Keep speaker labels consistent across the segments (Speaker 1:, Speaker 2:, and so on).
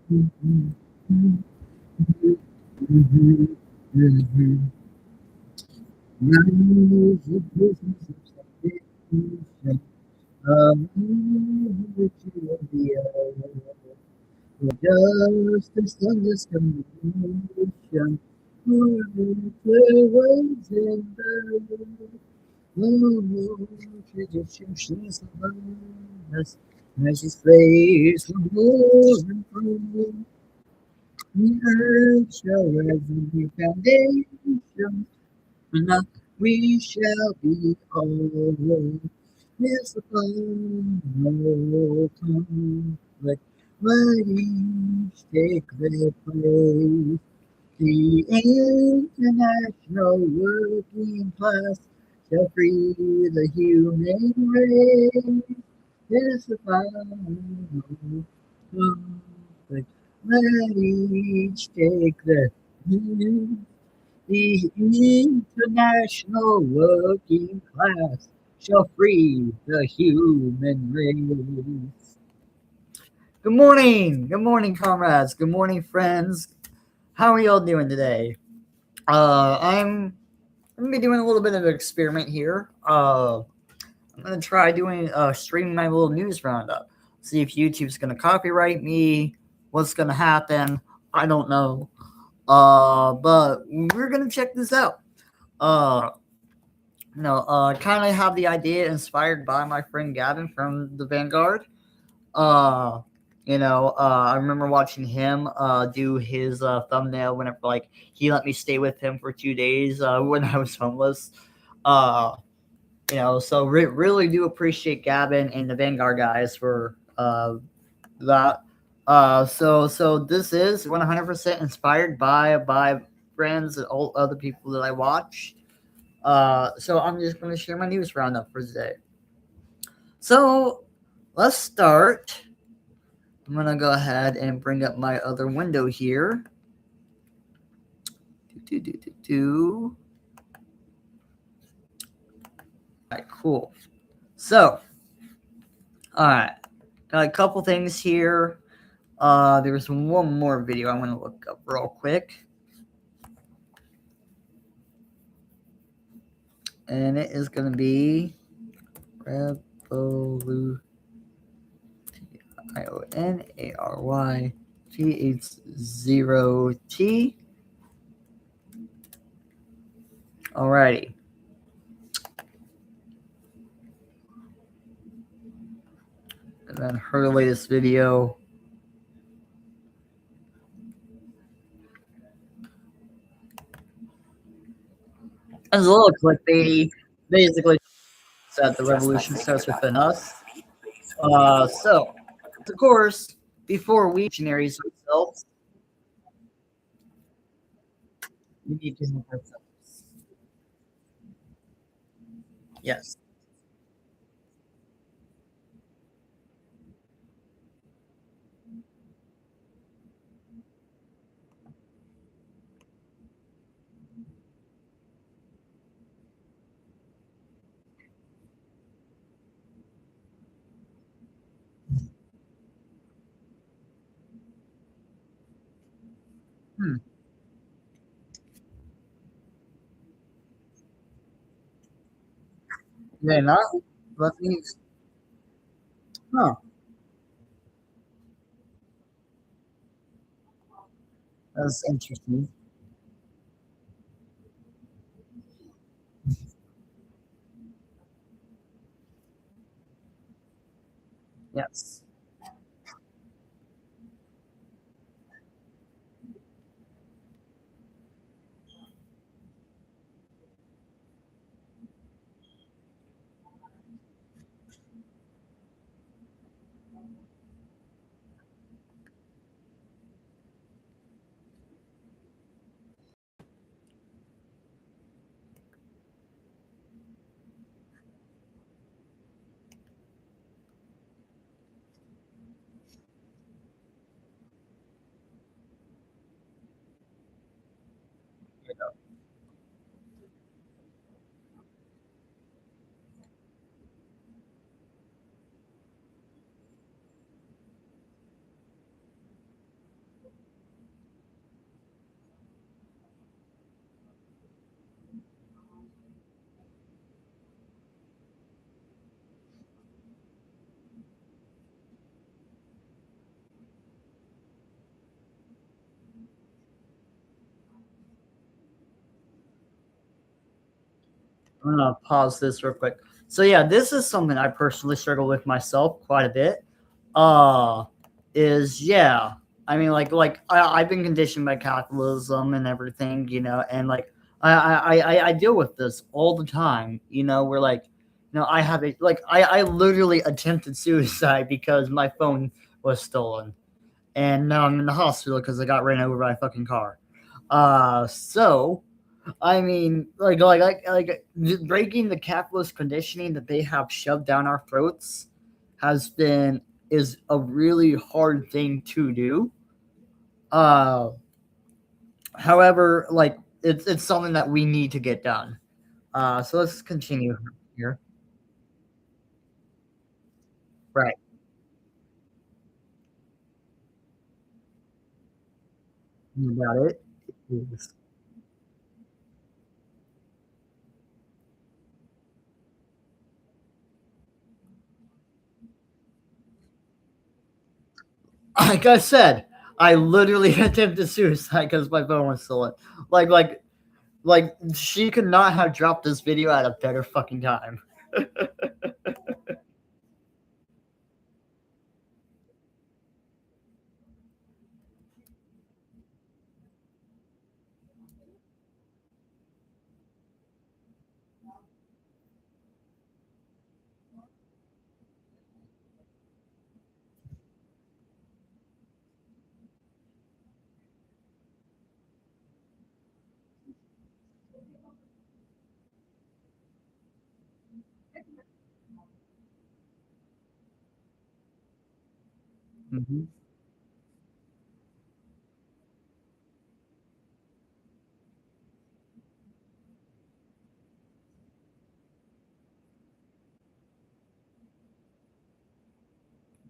Speaker 1: Mhm, mhm, mhm, mhm. Now is the business of salvation, which you will be for justice and discrimination, for the ways in the Lord, traditions of us, mercy's face from war and from the earth shall rise and be foundation. And now we shall be all this upon no conflict. Let each take their place. The international working class shall free the human race. This upon no conflict. Let each take their place. The international working class shall free the human race. Good morning. Good morning, comrades. Good morning, friends. How are y'all doing today? I'm gonna be doing a little bit of an experiment here. I'm gonna try doing streaming my little news roundup. See if YouTube's gonna copyright me. What's gonna happen? I don't know. But we're gonna check this out. Uh, kind of have the idea inspired by my friend Gavin from the Vanguard. Uh, I remember watching him do his thumbnail whenever like he let me stay with him for 2 days when I was homeless. Uh, so really do appreciate Gavin and the Vanguard guys for that. So this is 100% inspired by friends and all other people that I watch. So I'm just going to share my news roundup for today. So let's start. I'm going to go ahead and bring up my other window here. All right, cool. So, all right, got a couple things here. There's one more video I want to look up real quick. And it is going to be Revolution. IONARYTH0T. Alrighty. And then her latest video. It's a little clickbaity. Basically, said the revolution starts within us. So, of course, before we revolutionaries ourselves, we need to help ourselves. Yes. Hmm. They're not. Let me. Huh. That's interesting. Yes. I'm gonna pause this real quick. So yeah, this is something I personally struggle with myself quite a bit. Uh, is yeah. I mean, I've been conditioned by capitalism and everything, and like I deal with this all the time. Where I have a I literally attempted suicide because my phone was stolen, and now I'm in the hospital because I got ran over by a fucking car. So I mean, just breaking the capitalist conditioning that they have shoved down our throats has been is a really hard thing to do. Uh, However, it's something that we need to get done. So let's continue here. Right. You got it. Yes. Like I said, I literally attempted suicide because my phone was stolen. Like, like, she could not have dropped this video at a better fucking time. Mhm.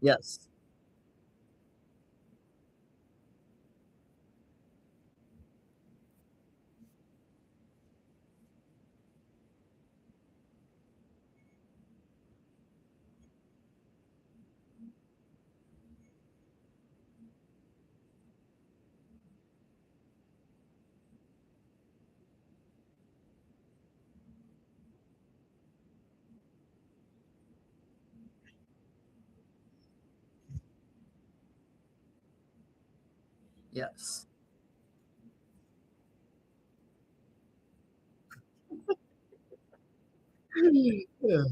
Speaker 1: Yes. Yes. Yeah.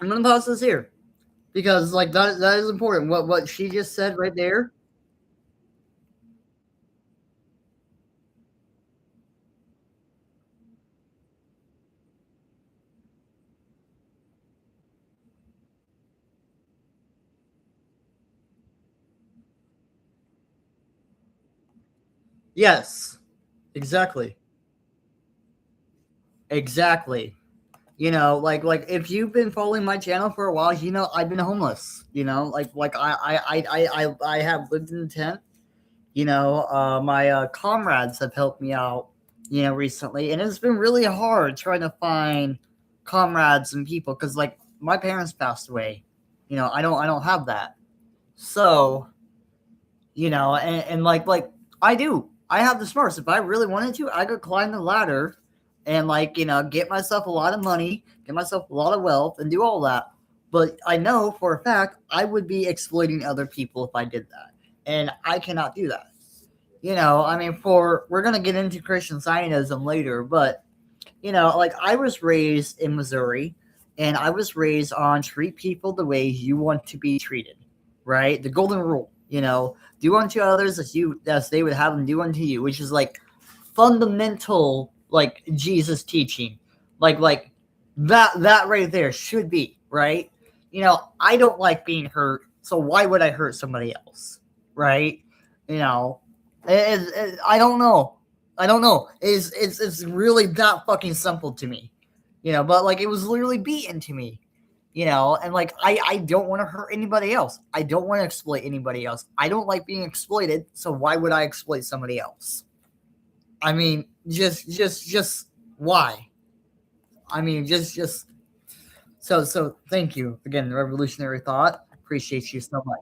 Speaker 1: I'm gonna pause this here because that is important. What she just said right there. Yes, exactly, exactly. If you've been following my channel for a while, I've been homeless. I have lived in a tent. My comrades have helped me out. Recently, and it's been really hard trying to find comrades and people because my parents passed away. I don't have that. So and I have the smarts. If I really wanted to, I could climb the ladder and get myself a lot of money, get myself a lot of wealth, and do all that. But I know for a fact I would be exploiting other people if I did that, and I cannot do that. I mean, for we're gonna get into Christian Zionism later, but I was raised in Missouri, and I was raised on treat people the way you want to be treated, right? The golden rule, do unto others as they would have them do unto you, which is fundamental Jesus teaching, like like That right there should be right. I don't like being hurt, so why would I hurt somebody else, right? You know, I don't know. I don't know. It's really that fucking simple to me, But like it was literally beaten to me, and like I don't want to hurt anybody else. I don't want to exploit anybody else. I don't like being exploited, so why would I exploit somebody else? I mean, just why? I mean, just so. Thank you again, revolutionary thought. Appreciate you so much.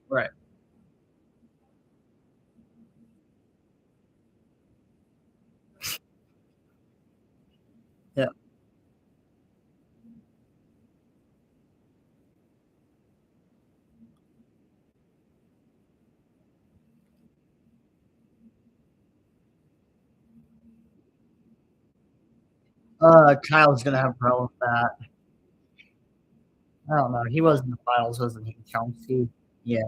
Speaker 1: Right. Yeah. Kyle's gonna have a problem with that. I don't know. He was in the finals, wasn't he, Chelsea? Yeah.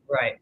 Speaker 1: Right.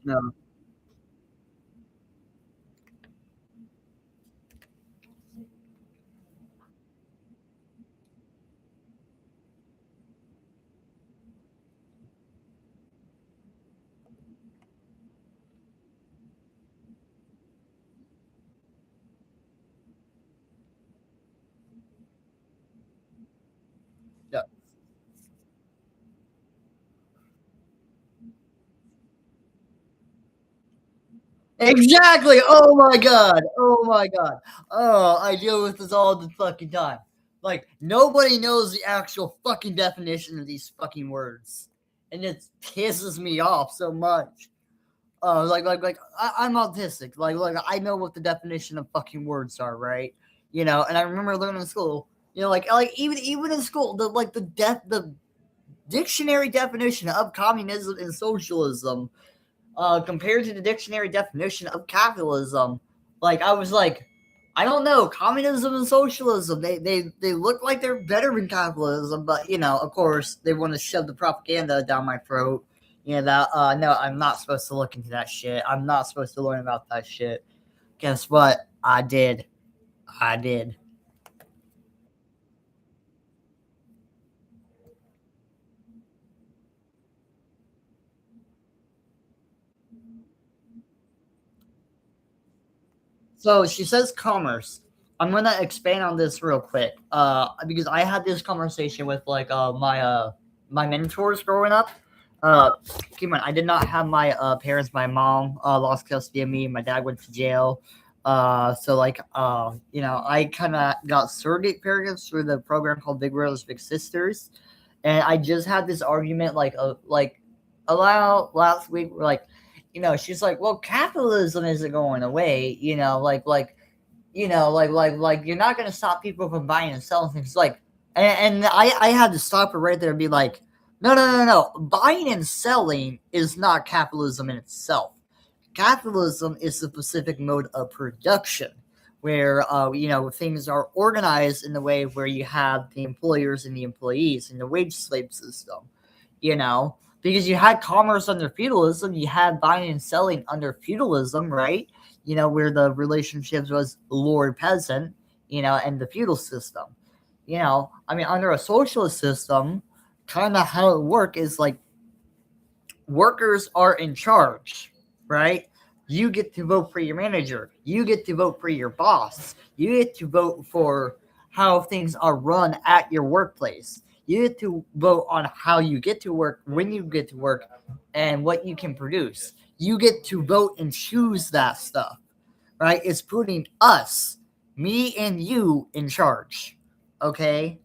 Speaker 1: No. Yeah. Exactly. Oh my god. Oh my god. Oh, I deal with this all the fucking time. Like nobody knows the actual fucking definition of these fucking words, and it pisses me off so much. I'm autistic. Like I know what the definition of fucking words are, right? And I remember learning in school. Like even in school, the dictionary definition of communism and socialism, compared to the dictionary definition of capitalism. Like I was like, I don't know, communism and socialism. They look like they're better than capitalism, but of course, they want to shove the propaganda down my throat. That no, I'm not supposed to look into that shit. I'm not supposed to learn about that shit. Guess what? I did. I did. So she says commerce. I'm gonna expand on this real quick, because I had this conversation with like my mentors growing up. Keep in mind, I did not have my parents. My mom lost custody of me. My dad went to jail. So like I kind of got surrogate parents through the program called Big Brothers Big Sisters, and I just had this argument like last week. Like she's like, well, capitalism isn't going away. Like you're not gonna stop people from buying and selling things. Like, and I had to stop her right there and be like, no, no, no, no. Buying and selling is not capitalism in itself. Capitalism is the specific mode of production where things are organized in the way where you have the employers and the employees in the wage slave system. Because you had commerce under feudalism, you had buying and selling under feudalism, right? where the relationships was lord peasant, and the feudal system. I mean, under a socialist system, kind of how it work is like workers are in charge, right? You get to vote for your manager. You get to vote for your boss. You get to vote for how things are run at your workplace. You get to vote on how you get to work, when you get to work, and what you can produce. You get to vote and choose that stuff, right? It's putting us, me and you, in charge. Okay?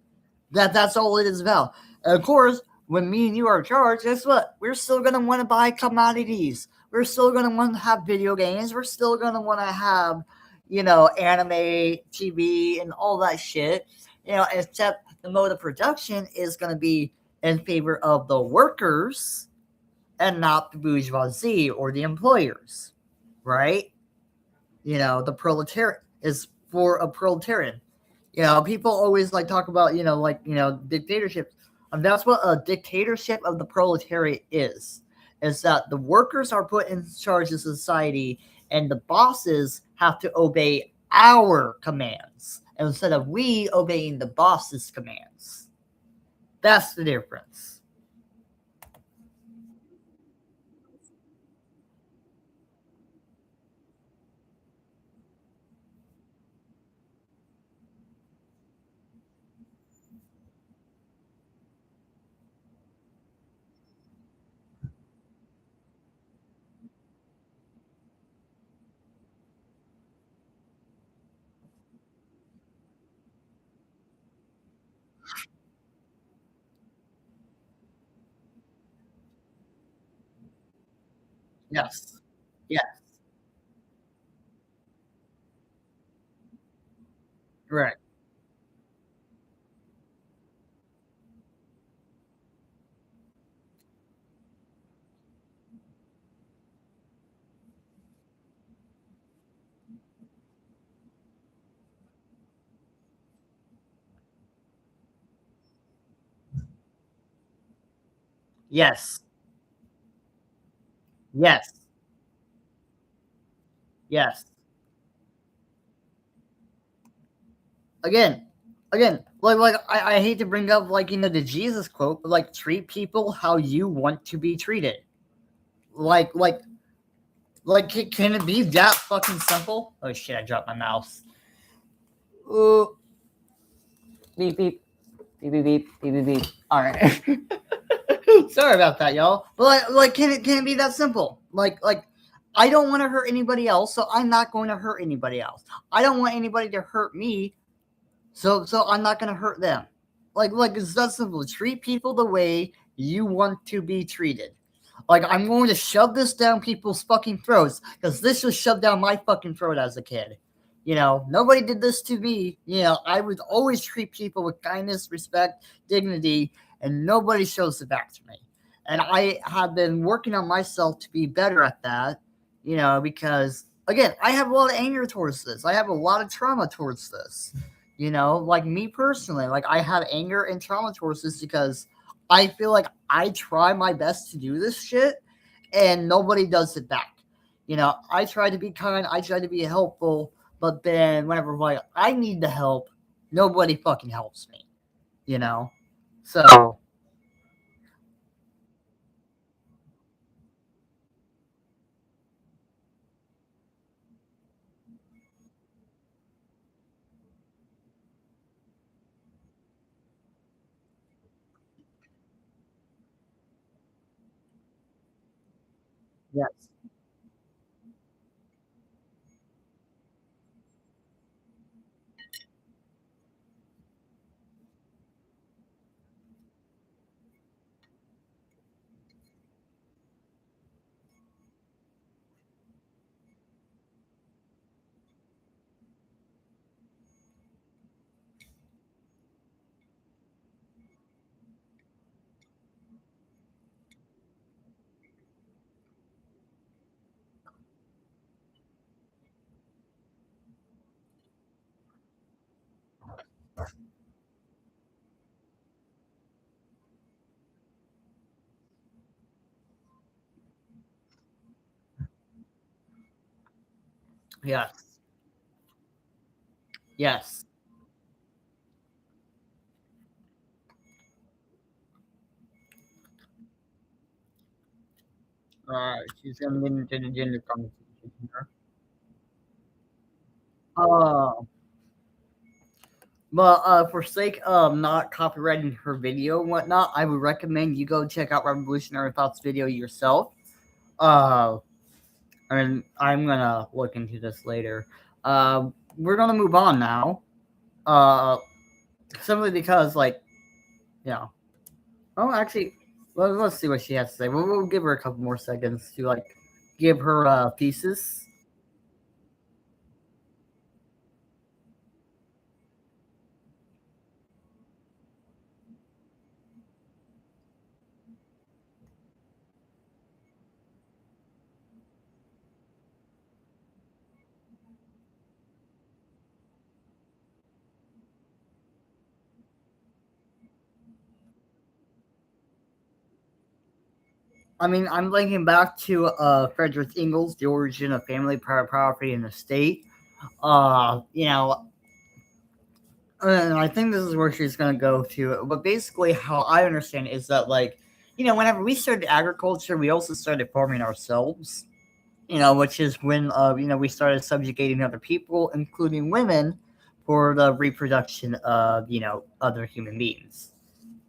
Speaker 1: That's all it is about. And of course, when me and you are charged, guess what? We're still gonna want to buy commodities. We're still gonna want to have video games. We're still gonna want to have, anime, TV, and all that shit. Except the mode of production is gonna be in favor of the workers and not the bourgeoisie or the employers, right? The proletariat is for a proletarian. People always like talk about, dictatorship. That's what a dictatorship of the proletariat is that the workers are put in charge of society and the bosses have to obey our commands instead of we obeying the boss's commands. That's the difference. Yes. Yes. Right. Yes. Yes. Yes. again, I hate to bring up the Jesus quote, but treat people how you want to be treated. Like like can it be that fucking simple? Oh shit! I dropped my mouse. Uh, beep beep beep beep beep beep beep beep. All right. Sorry about that, y'all. But can it be that simple? I don't want to hurt anybody else, so I'm not going to hurt anybody else. I don't want anybody to hurt me, so I'm not gonna hurt them. It's that simple. Treat people the way you want to be treated. I'm going to shove this down people's fucking throats because this was shoved down my fucking throat as a kid. Nobody did this to me. I would always treat people with kindness, respect, dignity, and nobody shows it back to me. And I have been working on myself to be better at that, because again, I have a lot of anger towards this. I have a lot of trauma towards this. Like me personally, I have anger and trauma towards this because I feel like I try my best to do this shit and nobody does it back. I try to be kind, I try to be helpful, but then whenever I need the help, nobody fucking helps me. You know? So yes. Yes. Yes. She's gonna get into the gender conversation here. Uh, but for sake of not copyrighting her video and whatnot, I would recommend you go check out Revolutionary Thoughts video yourself. Uh, and I'm gonna look into this later. We're gonna move on now. Uh, simply because, like, you know, oh, actually, let's see what she has to say. We'll give her a couple more seconds to like give her pieces. I mean, I'm linking back to Frederick Engels, The Origin of Family, Private Property, and the State. You know, and I think this is where she's going to go to. But basically, how I understand it is that, like, you know, whenever we started agriculture, we also started farming ourselves. You know, which is when you know, we started subjugating other people, including women, for the reproduction of, you know, other human beings.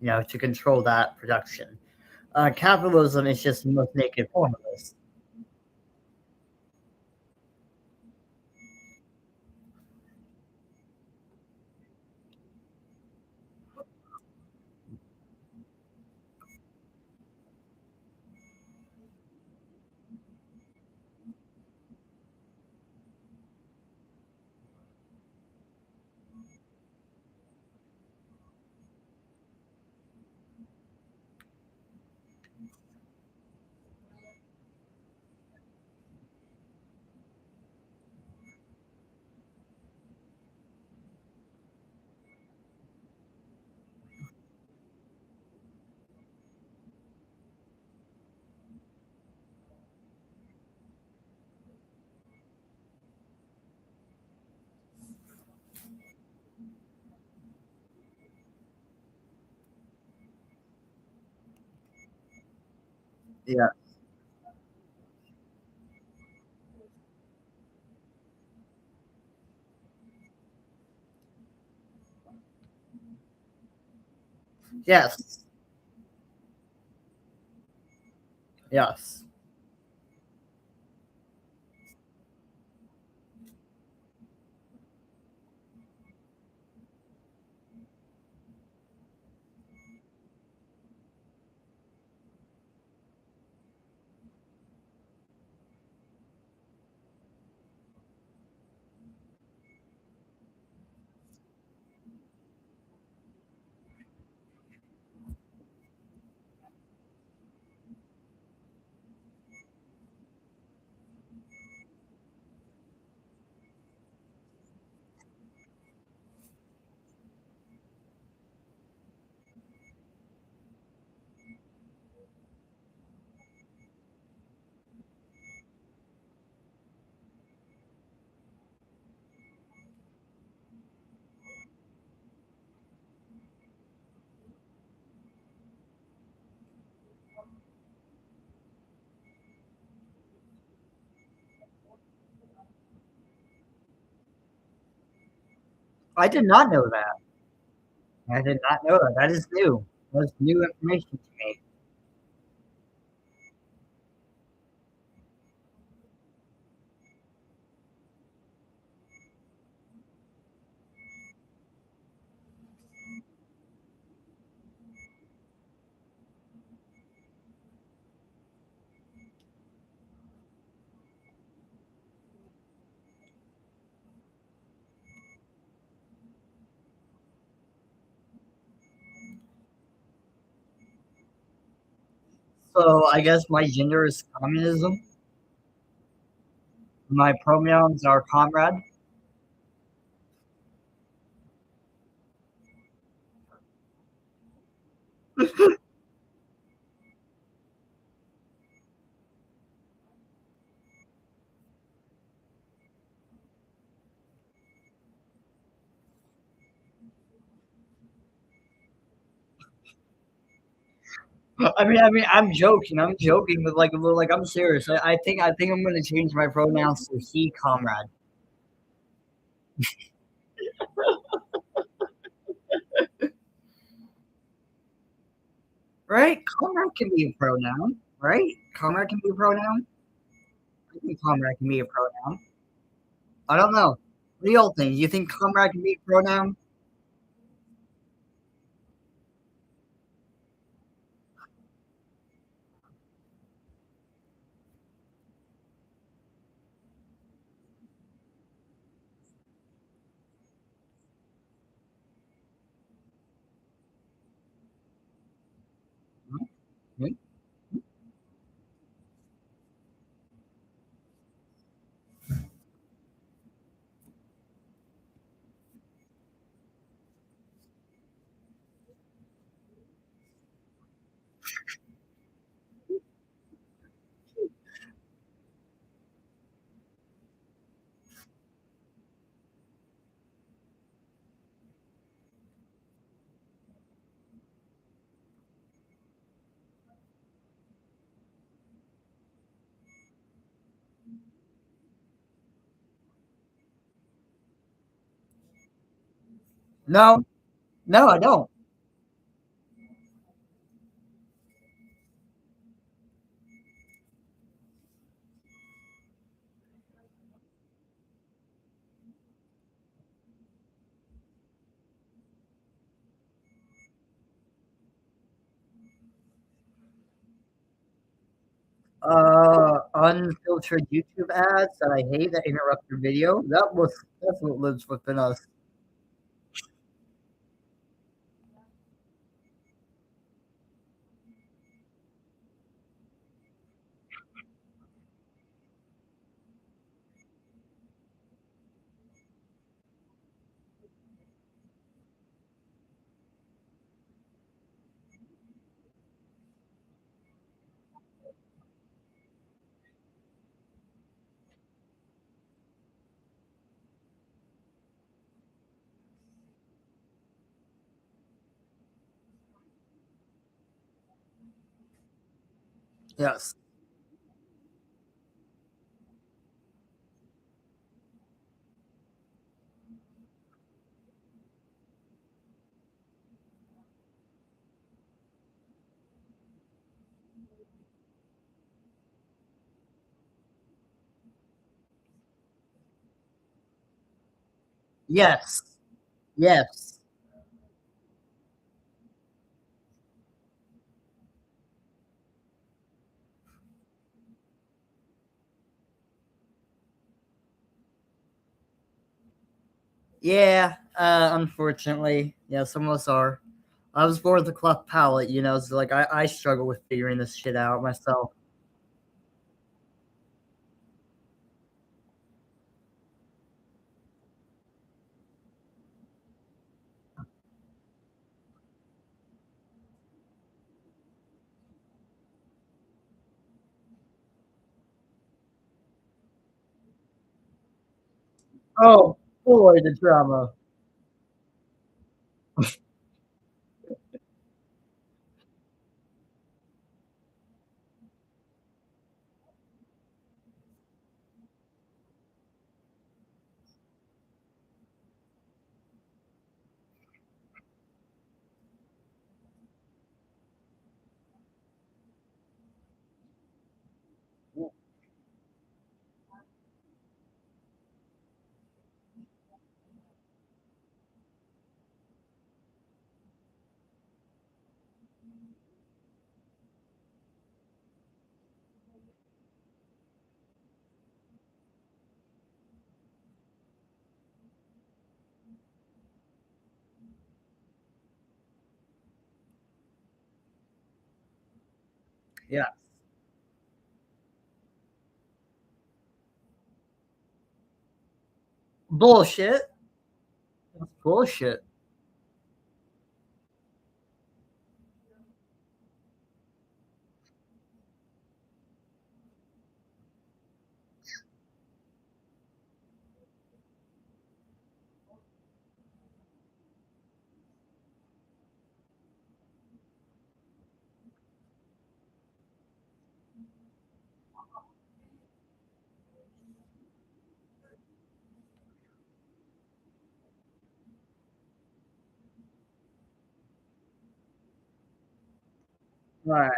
Speaker 1: You know, to control that production. Capitalism is just the most naked form of this. Yeah. Yes. Yes. I did not know that. I did not know that. That is new. That's new information to me. So I guess my gender is communism. My pronouns are comrade. I'm joking. I'm joking, but like I'm serious. I think I'm gonna change my pronouns to he, comrade. Right? Comrade can be a pronoun, right? Comrade can be a pronoun. I think comrade can be a pronoun. I don't know. What do y'all think? You think comrade can be a pronoun? Hmm? No, no, I don't. Unfiltered YouTube ads that I hate that interrupt your video. That's what lives within us. Yes. Yes. Yes. Yeah. Unfortunately, yeah, some of us are. I was born with a cleft palate, so like I struggle with figuring this shit out myself. Oh boy, the drama. Yeah. Bullshit. That's bullshit. Right.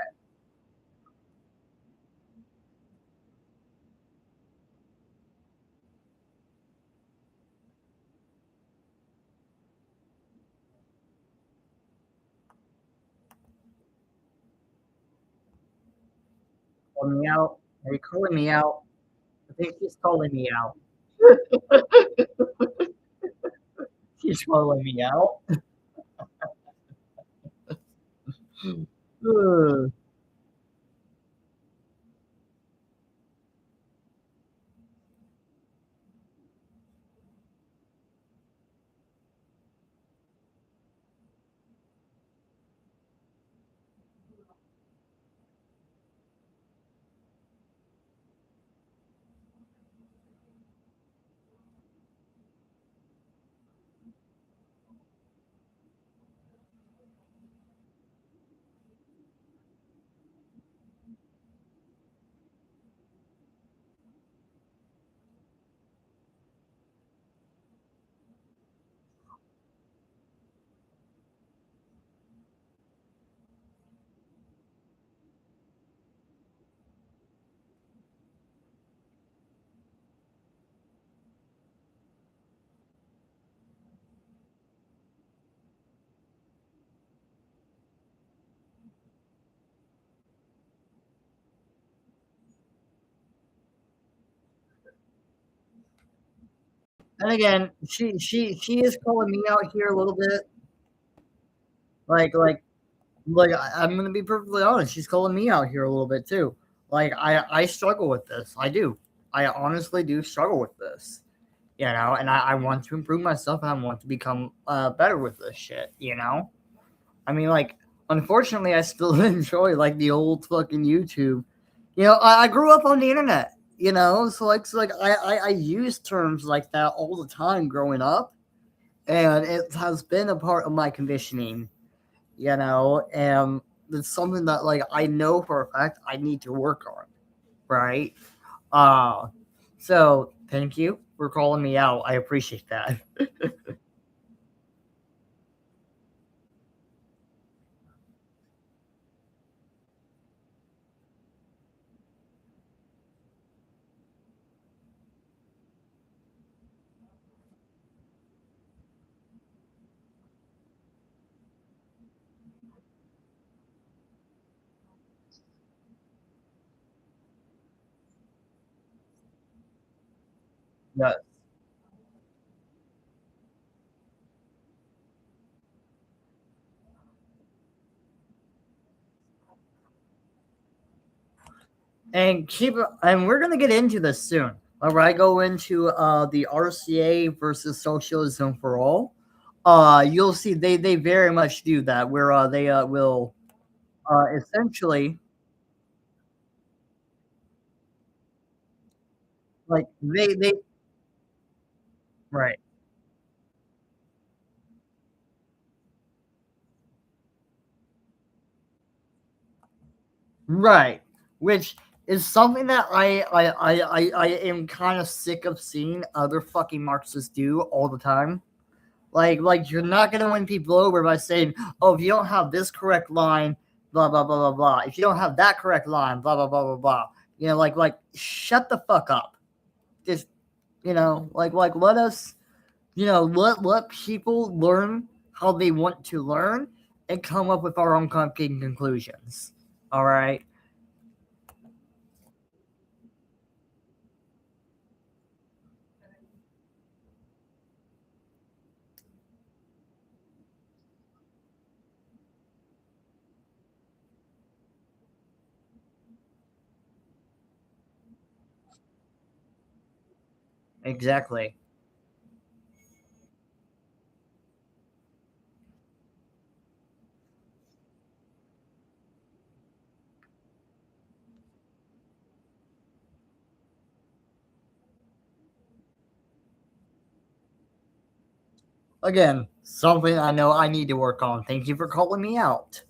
Speaker 1: Calling me out. Are you calling me out? I think she's calling me out. She's calling me out. Ugh. And again, she is calling me out here a little bit. Like like I'm gonna be perfectly honest. She's calling me out here a little bit too. Like I struggle with this. I do. I honestly do struggle with this. You know, and I want to improve myself and I want to become better with this shit. You know, I mean, like, unfortunately, I still enjoy like the old fucking YouTube. You know, I grew up on the internet. You know, so like I use terms like that all the time growing up, and it has been a part of my conditioning. You know, and it's something that like I know for a fact I need to work on. Right. Uh so thank you for calling me out. I appreciate that. Yeah. And we're gonna get into this soon. All right, go into the RCA versus socialism for all. You'll see they very much do that where they will essentially like they right. Right, which is something that I am kind of sick of seeing other fucking Marxists do all the time. Like you're not gonna win people over by saying, "Oh, if you don't have this correct line, blah blah blah blah blah. If you don't have that correct line, blah blah blah blah blah." You know, like shut the fuck up. Just like let us, let people learn how they want to learn and come up with our own fucking conclusions. All right. Exactly. Again, something I know I need to work on. Thank you for calling me out.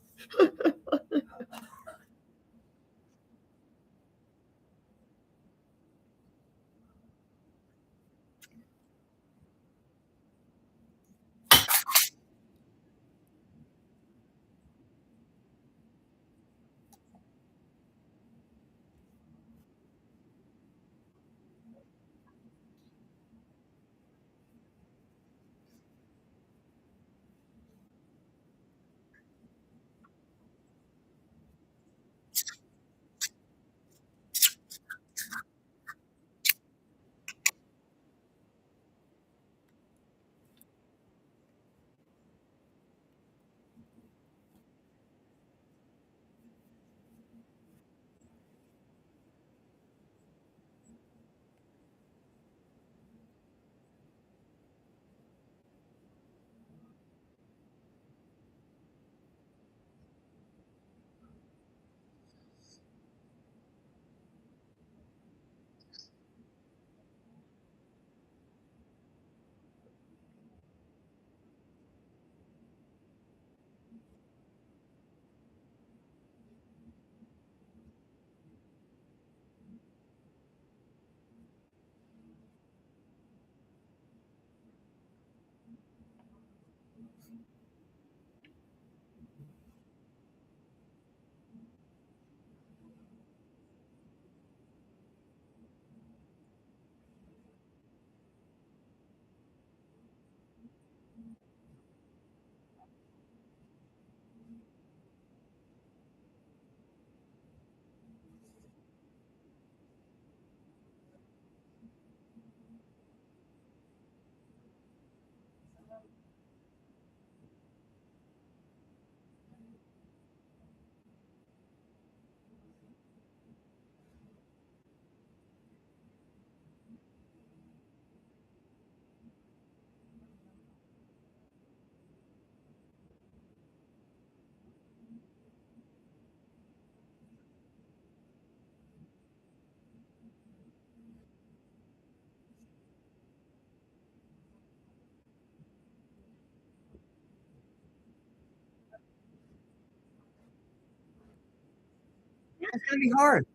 Speaker 1: it's gonna be hard.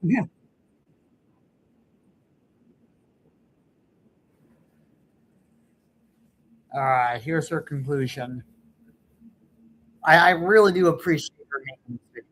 Speaker 1: Yeah. All right. Here's her conclusion. I really do appreciate her making this video.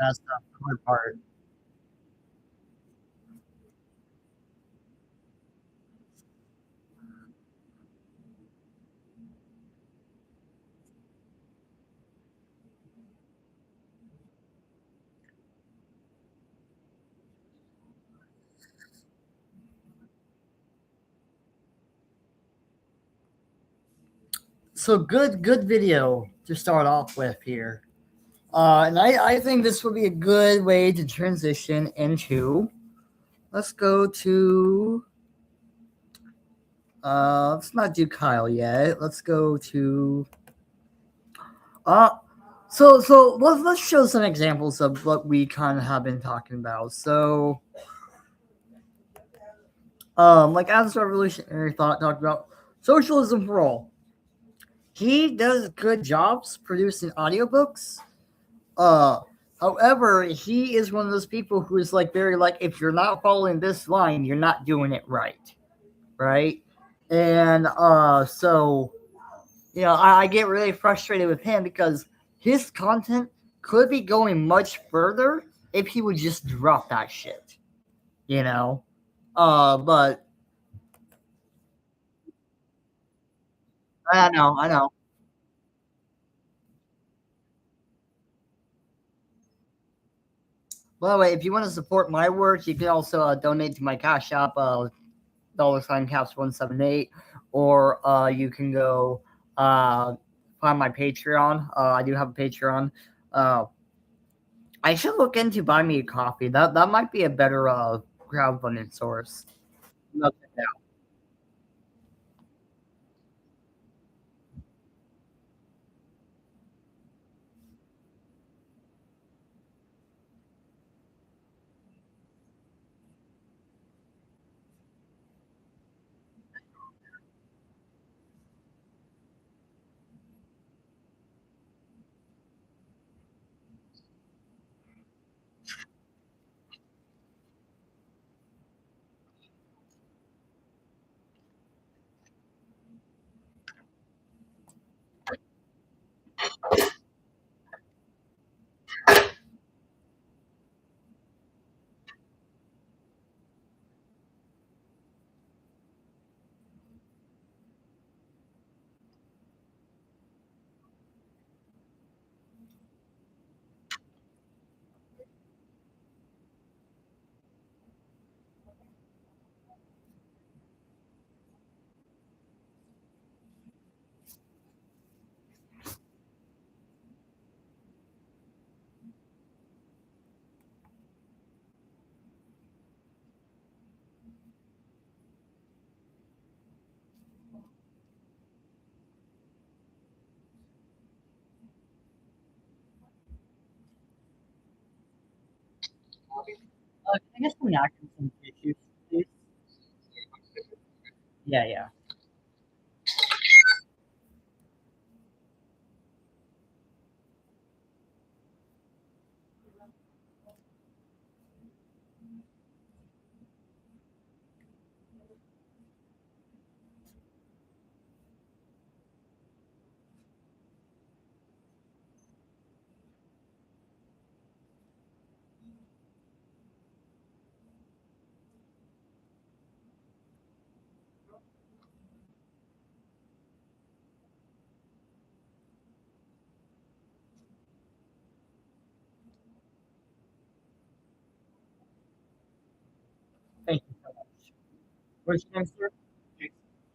Speaker 1: That's the hard part. So good video to start off with here. And I think this would be a good way to transition into. Let's go to. Let's not do Kyle yet. Let's go to. Uh, so let's show some examples of what we kind of have been talking about. So, like as revolutionary thought talked about socialism for all. He does good jobs producing audiobooks. Uh, However, he is one of those people who is like very like, if you're not following this line, you're not doing it right, right? And so I get really frustrated with him because his content could be going much further if he would just drop that shit, you know. But I know. By the way, if you want to support my work, you can also donate to my Cash App, $caps178, or you can go find my Patreon. I do have a Patreon. Uh, I should look into buy me a coffee. That might be a better crowdfunding source. Nothing now. Can I get some napkins and tissues, please? Yeah, yeah. Thank you so much. What's your name, sir?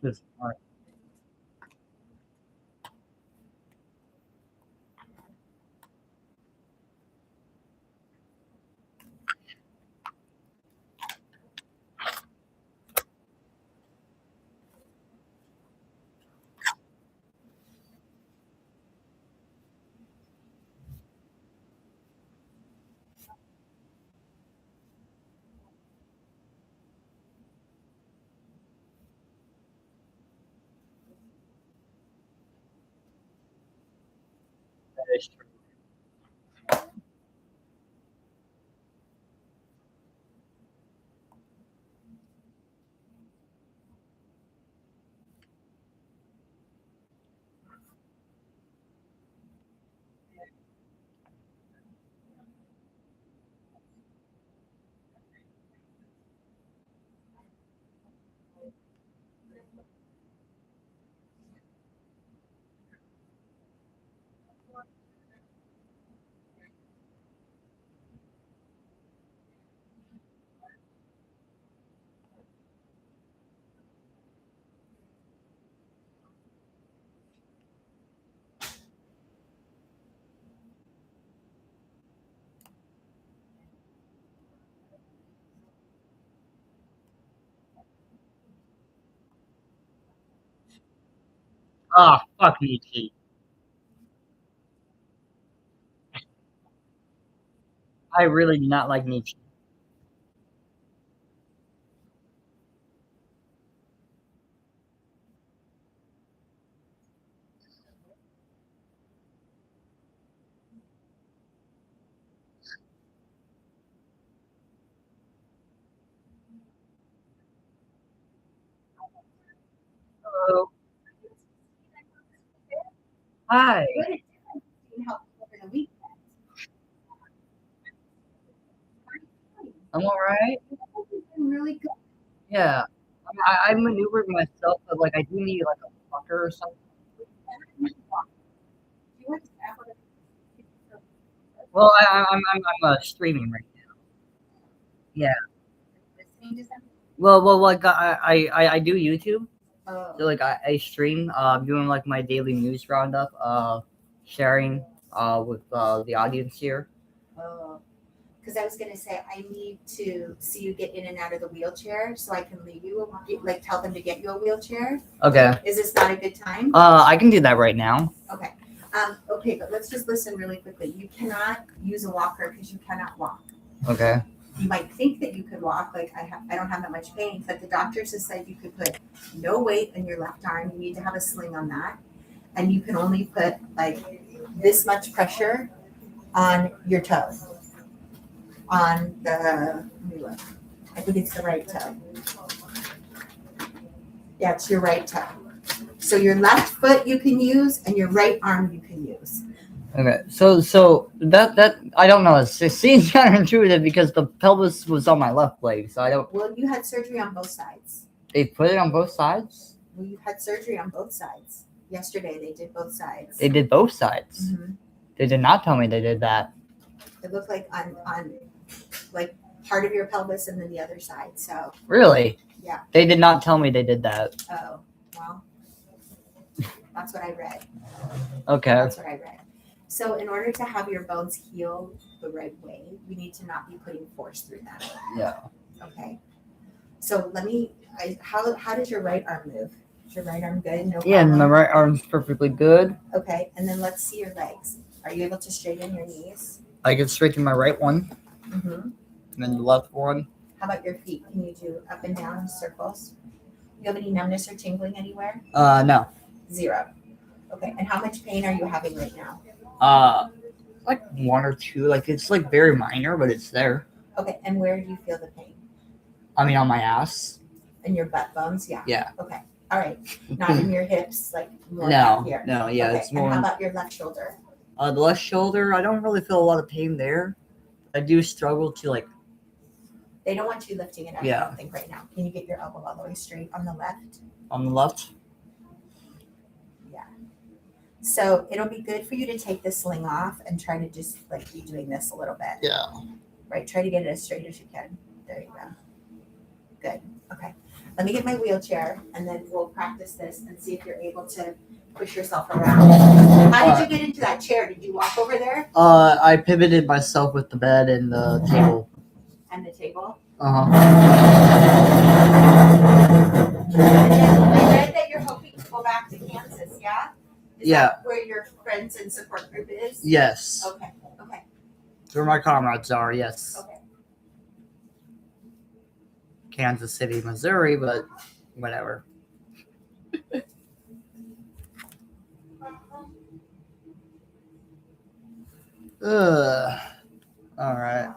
Speaker 1: Just all right. It's true. Ah, fuck Nietzsche. I really do not like Nietzsche. Hello. Hi. I'm all right.
Speaker 2: Really good.
Speaker 1: Yeah. I maneuvered myself, but like I do need like a fucker or something. Well, I'm streaming right now. Yeah. Well, like I do YouTube. So like I stream. I'm doing like my daily news roundup. Sharing with the audience here.
Speaker 2: Because I was gonna say I need to see you get in and out of the wheelchair so I can leave you, like tell them to get you a wheelchair.
Speaker 1: Okay.
Speaker 2: Is this not a good time?
Speaker 1: I can do that right now.
Speaker 2: Okay. Okay, but let's just listen really quickly. You cannot use a walker because you cannot walk.
Speaker 1: Okay.
Speaker 2: You might think that you could walk, like I don't have that much pain, but the doctors have said you could put no weight in your left arm. You need to have a sling on that, and you can only put like this much pressure on your toe, on the. Let me look. I think it's the right toe. Yeah, it's your right toe. So your left foot you can use, and your right arm you can use.
Speaker 1: Okay. So that I don't know. It seems counterintuitive because the pelvis was on my left leg, so I don't.
Speaker 2: Well, you had surgery on both sides.
Speaker 1: They put it on both sides.
Speaker 2: Well, you had surgery on both sides. Yesterday they did both sides.
Speaker 1: They did both sides.
Speaker 2: Mm-hmm.
Speaker 1: They did not tell me they did that.
Speaker 2: It looked like on like part of your pelvis and then the other side. So
Speaker 1: Really?
Speaker 2: Yeah.
Speaker 1: They did not tell me they did that.
Speaker 2: Oh well, that's what I read.
Speaker 1: Okay.
Speaker 2: That's what I read. So in order to have your bones heal the right way, we need to not be putting force through them.
Speaker 1: Yeah.
Speaker 2: Okay. So let me. How does your right arm move? Is your right arm good? No
Speaker 1: Yeah,
Speaker 2: problem?
Speaker 1: my right arm's perfectly good.
Speaker 2: Okay, and then let's see your legs. Are you able to straighten your knees?
Speaker 1: I can straighten my right one,
Speaker 2: Mm-hmm.
Speaker 1: and then the left one.
Speaker 2: How about your feet? Can you do up and down circles? You have any numbness or tingling anywhere?
Speaker 1: No.
Speaker 2: 0. Okay, and how much pain are you having right now?
Speaker 1: Like 1 or 2. Like it's like very minor, but it's there.
Speaker 2: Okay, and where do you feel the pain?
Speaker 1: I mean, on my ass.
Speaker 2: In your butt bones? Yeah.
Speaker 1: Yeah.
Speaker 2: Okay. All right. Not in your hips, like more
Speaker 1: No.
Speaker 2: down here.
Speaker 1: No. Yeah,
Speaker 2: Okay.
Speaker 1: it's more.
Speaker 2: And how about your left shoulder?
Speaker 1: The left shoulder, I don't really feel a lot of pain there. I do struggle to like.
Speaker 2: They don't want you lifting it up, I
Speaker 1: Yeah.
Speaker 2: don't think, right now. Can you get your elbow all the way straight on the left?
Speaker 1: On the left.
Speaker 2: So it'll be good for you to take the sling off and try to just like be doing this a little bit.
Speaker 1: Yeah.
Speaker 2: Right. Try to get it as straight as you can. There you go. Good. Okay. Let me get my wheelchair and then we'll practice this and see if you're able to push yourself around. How did you get into that chair? Did you walk over there?
Speaker 1: I pivoted myself with the bed and the table.
Speaker 2: And the table?
Speaker 1: Uh-huh.
Speaker 2: And then I read that you're hoping to go back to Kansas, yeah? Is
Speaker 1: Yeah.
Speaker 2: that where your friends and support group is?
Speaker 1: Yes.
Speaker 2: Okay. Okay.
Speaker 1: That's where my comrades are, yes.
Speaker 2: Okay.
Speaker 1: Kansas City, Missouri, but whatever. Ugh. All right.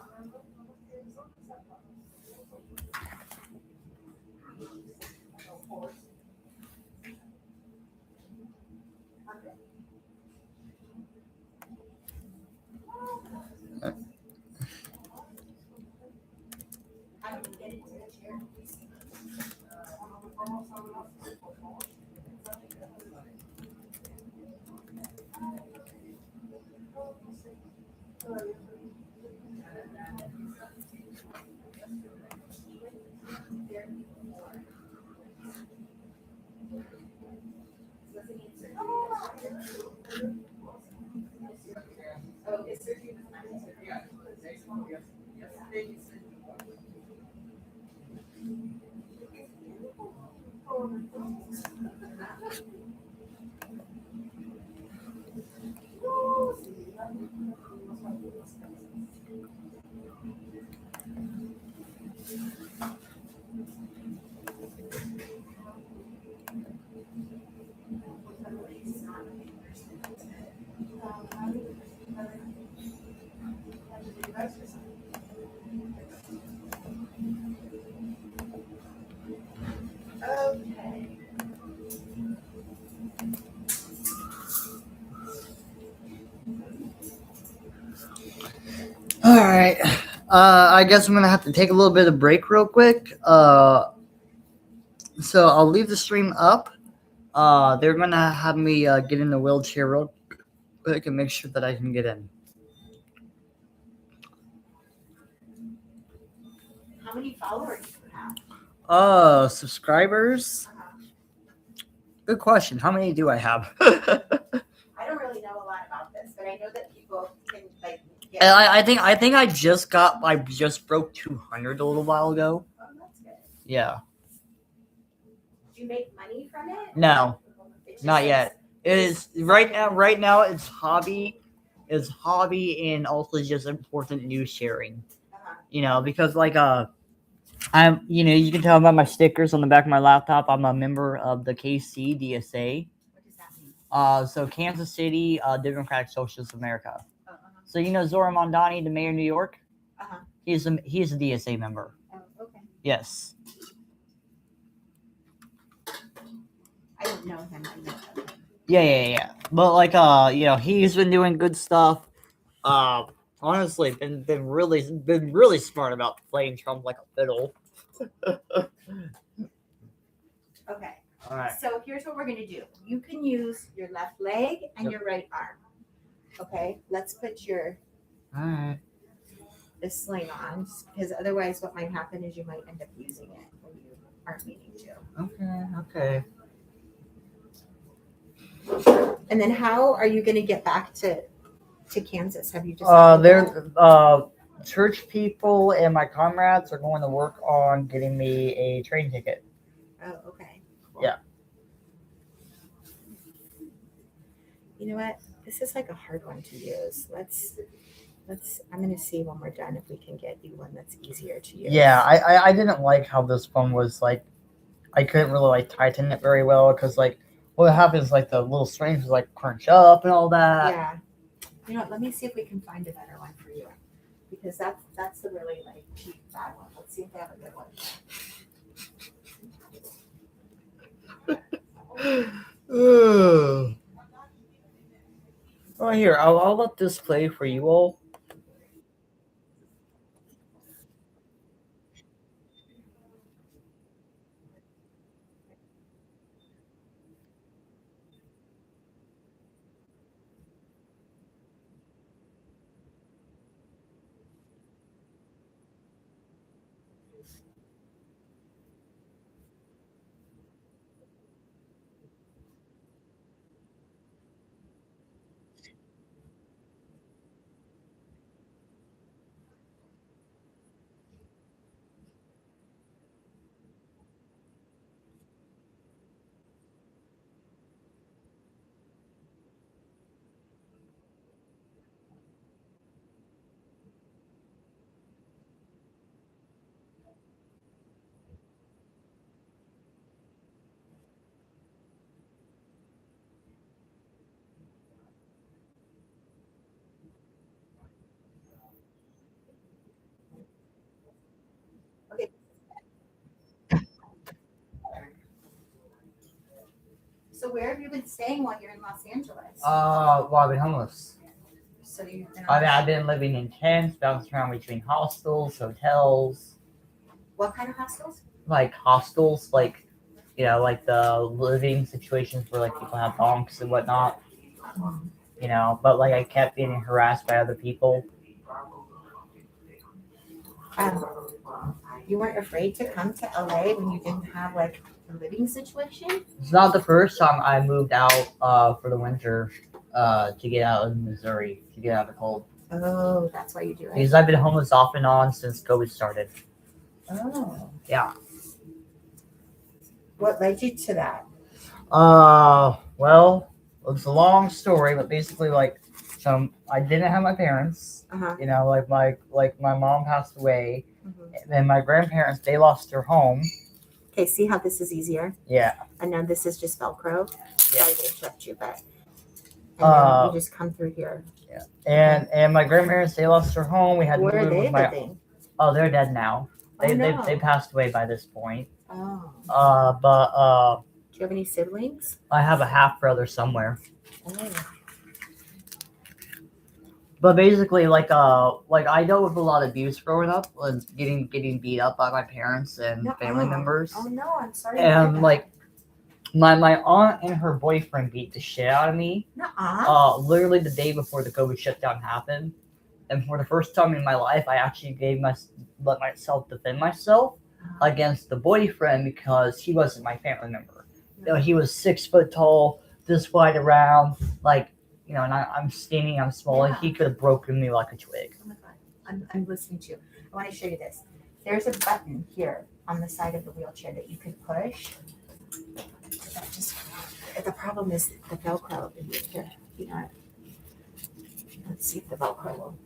Speaker 2: Okay.
Speaker 1: All right. I guess I'm gonna have to take a little bit of break real quick. So I'll leave the stream up. They're gonna have me get in the wheelchair real quick and make sure that I can get in.
Speaker 2: How many followers do you have?
Speaker 1: Subscribers? Good question. How many do I have?
Speaker 2: I don't really know a lot about this, but I know that people can like get.
Speaker 1: I think I just broke 200 a little while ago.
Speaker 2: Oh, that's good.
Speaker 1: Yeah.
Speaker 2: Do you make money from it?
Speaker 1: No,
Speaker 2: It's just
Speaker 1: not
Speaker 2: like-
Speaker 1: yet. It is right now. Right now, it's hobby, and also just important news sharing. You know, because like I'm you can tell by my stickers on the back of my laptop. I'm a member of the KC DSA.
Speaker 2: What does that mean?
Speaker 1: So Kansas City Democratic Socialists of America.
Speaker 2: Oh,
Speaker 1: So you know Zora Mondani, the mayor of New York. He's a DSA member.
Speaker 2: Oh, okay.
Speaker 1: Yes.
Speaker 2: I don't know him. I know him.
Speaker 1: Yeah. But like he's been doing good stuff. Honestly, been really smart about playing Trump like a fiddle.
Speaker 2: Okay.
Speaker 1: All right.
Speaker 2: So here's what we're gonna do. You can use your left leg and your right arm. Okay. Let's put your
Speaker 1: All right.
Speaker 2: the sling on, because otherwise, what might happen is you might end up using it when you aren't meaning to.
Speaker 1: Okay.
Speaker 2: And then, how are you gonna get back to Kansas? Have you just?
Speaker 1: They're church people and my comrades are going to work on getting me a train ticket.
Speaker 2: Oh, okay. Cool.
Speaker 1: Yeah.
Speaker 2: You know what? This is like a hard one to use. Let's. I'm gonna see when we're done if we can get you one that's easier to use.
Speaker 1: Yeah, I didn't like how this one was like. I couldn't really like tighten it very well because like what happens like the little strings like crunch up and all that.
Speaker 2: Yeah. You know what? Let me see if we can find a better one for you, because that's the really like cheap bad one. Let's see if they have a good one.
Speaker 1: Oh, here I'll let this play for you all.
Speaker 2: So where have you been staying while you're in Los Angeles?
Speaker 1: Well, I've been homeless.
Speaker 2: So you've been
Speaker 1: I've been living in tents, bouncing around between hostels, hotels.
Speaker 2: What kind of hostels?
Speaker 1: Like hostels, like, like the living situations where like people have bunks and whatnot. But like I kept getting harassed by other people.
Speaker 2: You weren't afraid to come to LA when you didn't have like a living situation?
Speaker 1: It's not the first time I moved out for the winter to get out of Missouri, to get out of the cold.
Speaker 2: Oh, that's why you do it.
Speaker 1: Because I've been homeless off and on since COVID started.
Speaker 2: Oh.
Speaker 1: Yeah.
Speaker 2: What led you to that?
Speaker 1: Well, it's a long story, but basically, like, so I didn't have my parents.
Speaker 2: Uh-huh.
Speaker 1: Like my mom passed away,
Speaker 2: Mm-hmm.
Speaker 1: and then my grandparents, they lost their home.
Speaker 2: Okay, see how this is easier?
Speaker 1: Yeah.
Speaker 2: And now this is just Velcro.
Speaker 1: Yeah.
Speaker 2: Sorry to interrupt you, but and then you just come through here.
Speaker 1: Yeah. And my grandparents, they lost their home. We had to
Speaker 2: Where are
Speaker 1: move
Speaker 2: they
Speaker 1: with my.
Speaker 2: living?
Speaker 1: Oh, they're dead now.
Speaker 2: Oh, no.
Speaker 1: They passed away by this point.
Speaker 2: Oh.
Speaker 1: But
Speaker 2: Do you have any siblings?
Speaker 1: I have a half brother somewhere.
Speaker 2: Oh.
Speaker 1: But basically, like I dealt with a lot of abuse growing up, and getting beat up by my parents and family members.
Speaker 2: Oh no, I'm sorry.
Speaker 1: And like my aunt and her boyfriend beat the shit out of me.
Speaker 2: Nuh-uh.
Speaker 1: Literally the day before the COVID shutdown happened, and for the first time in my life, I actually let myself defend myself against the boyfriend because he wasn't my family member. He was 6 foot tall, this wide around, like. And I'm skinny, I'm small, and he could have broken me like a twig.
Speaker 2: Oh my God. I'm listening to you. I want to show you this. There's a button here on the side of the wheelchair that you could push. The problem is the Velcro here. Let's see if the Velcro will.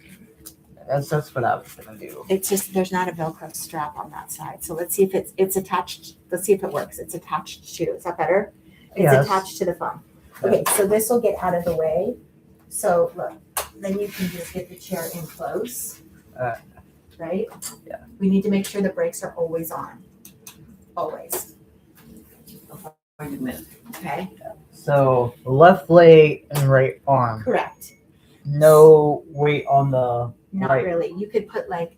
Speaker 1: That's what I was gonna do.
Speaker 2: It's just there's not a Velcro strap on that side. So let's see if it's attached. Let's see if it works. It's attached to. Is that better? It's attached to the phone. Okay, so this will get out of the way. So look, then you can just get the chair in close. Right?
Speaker 1: Yeah.
Speaker 2: We need to make sure the brakes are always on. Always.
Speaker 1: Wait a minute.
Speaker 2: Okay.
Speaker 1: So left leg and right arm.
Speaker 2: Correct.
Speaker 1: No weight on the
Speaker 2: Not
Speaker 1: right.
Speaker 2: really. You could put like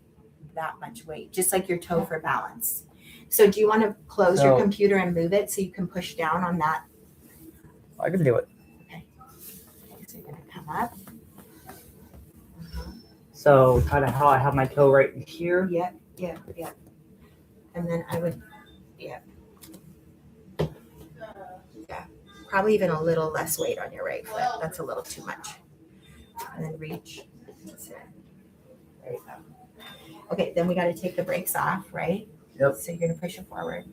Speaker 2: that much weight, just like your toe for balance. So do you want to close your computer and move it so you can push down on that?
Speaker 1: I can do it.
Speaker 2: Okay. So you're gonna come up.
Speaker 1: So kind of how I have my toe right here.
Speaker 2: Yeah. And then I would, yeah. Probably even a little less weight on your right foot. That's a little too much. And then reach. That's it. There you go. Okay, then we got to take the brakes off, right?
Speaker 1: Yep.
Speaker 2: So you're gonna push it forward.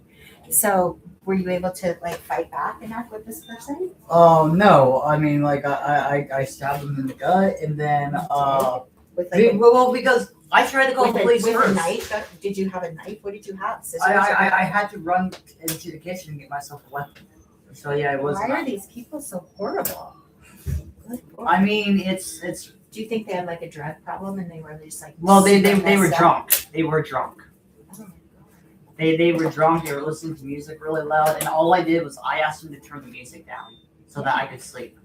Speaker 2: So were you able to like fight back enough with this person?
Speaker 1: Oh no! I mean, like I stabbed him in the gut, and then
Speaker 2: With like
Speaker 1: because I tried to call the police
Speaker 2: with
Speaker 1: first.
Speaker 2: a knife? Did you have a knife? What did you have? Scissors?
Speaker 1: I had to run into the kitchen and get myself a weapon. So yeah, it was.
Speaker 2: Why are these people so horrible?
Speaker 1: I mean, it's.
Speaker 2: Do you think they had like a drug problem and they were just like?
Speaker 1: Well, they were
Speaker 2: messed up?
Speaker 1: drunk. They were drunk.
Speaker 2: Oh my God.
Speaker 1: They were drunk. They were listening to music really loud, and all I did was I asked them to turn the music down so that I could sleep.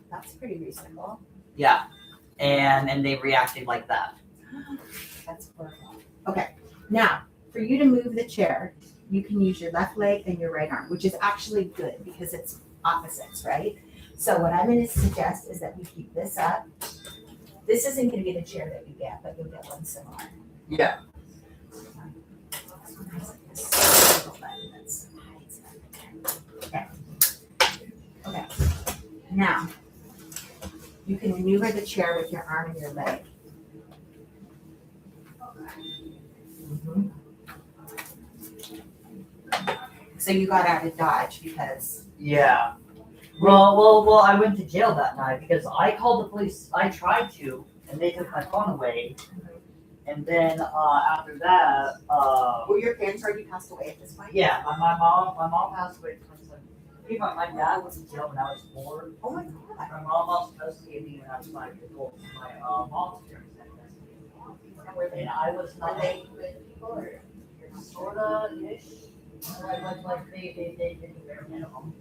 Speaker 2: That's pretty reasonable.
Speaker 1: Yeah, and they reacted like that.
Speaker 2: That's horrible. Okay, now for you to move the chair, you can use your left leg and your right arm, which is actually good because it's opposites, right? So what I'm going to suggest is that we keep this up. This isn't going to be the chair that you get, but you'll get one similar.
Speaker 1: Yeah.
Speaker 2: Okay. Now, you can maneuver the chair with your arm and your leg. So you got out of Dodge because.
Speaker 1: Yeah. Well, I went to jail that night because I called the police. I tried to, and they took my phone away. And then after that,
Speaker 2: Were your parents already passed away at this point?
Speaker 1: yeah, my mom passed away. My dad went to jail when I was 4.
Speaker 2: Oh my God.
Speaker 1: My mom lost custody of me when I was 5 years old. My mom's parents had custody. And I was not sorta ish. Like they did the bare minimum.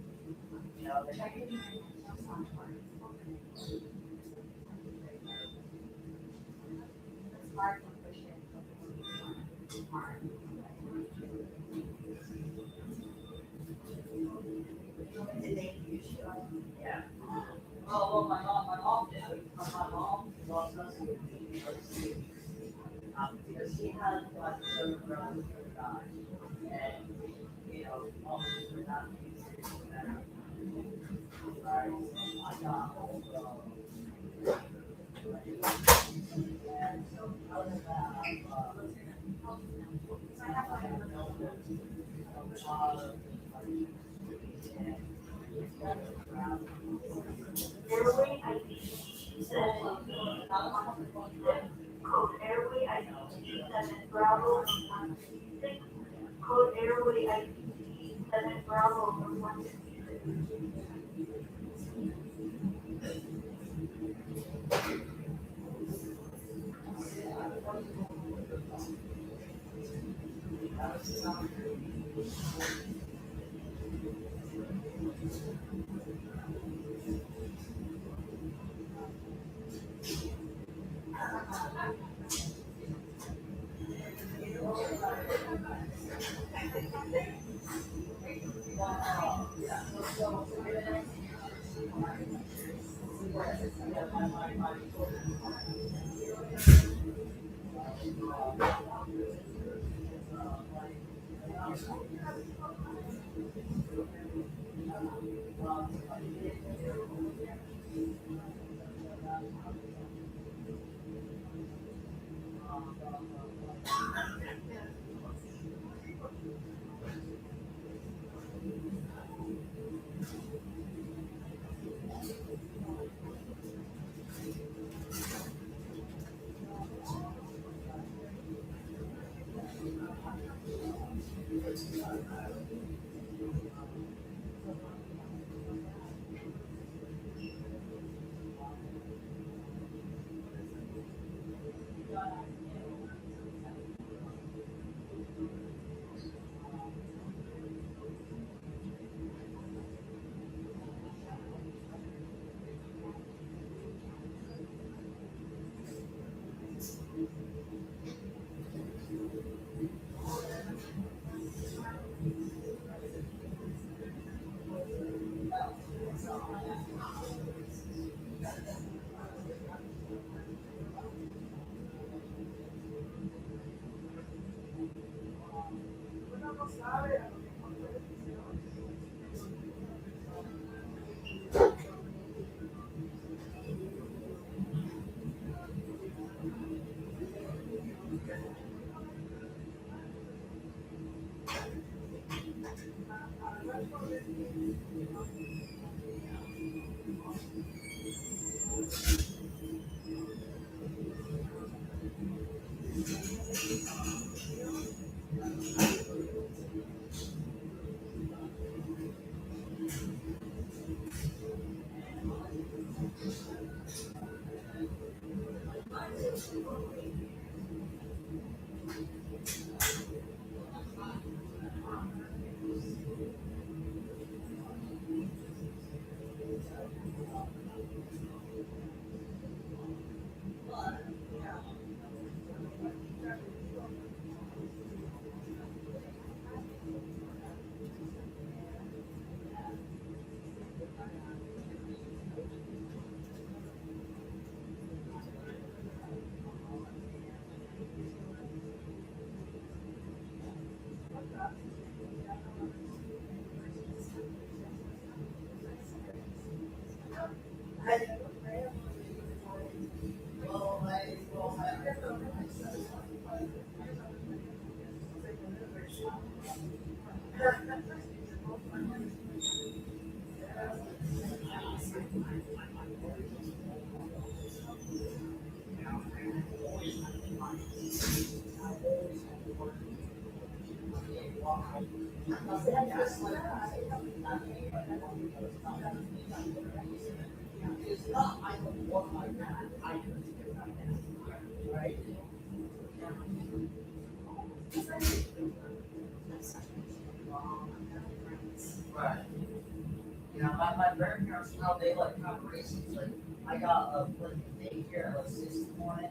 Speaker 1: grandparents, how they like have races. Like I got a like daycare at like 6 in the morning,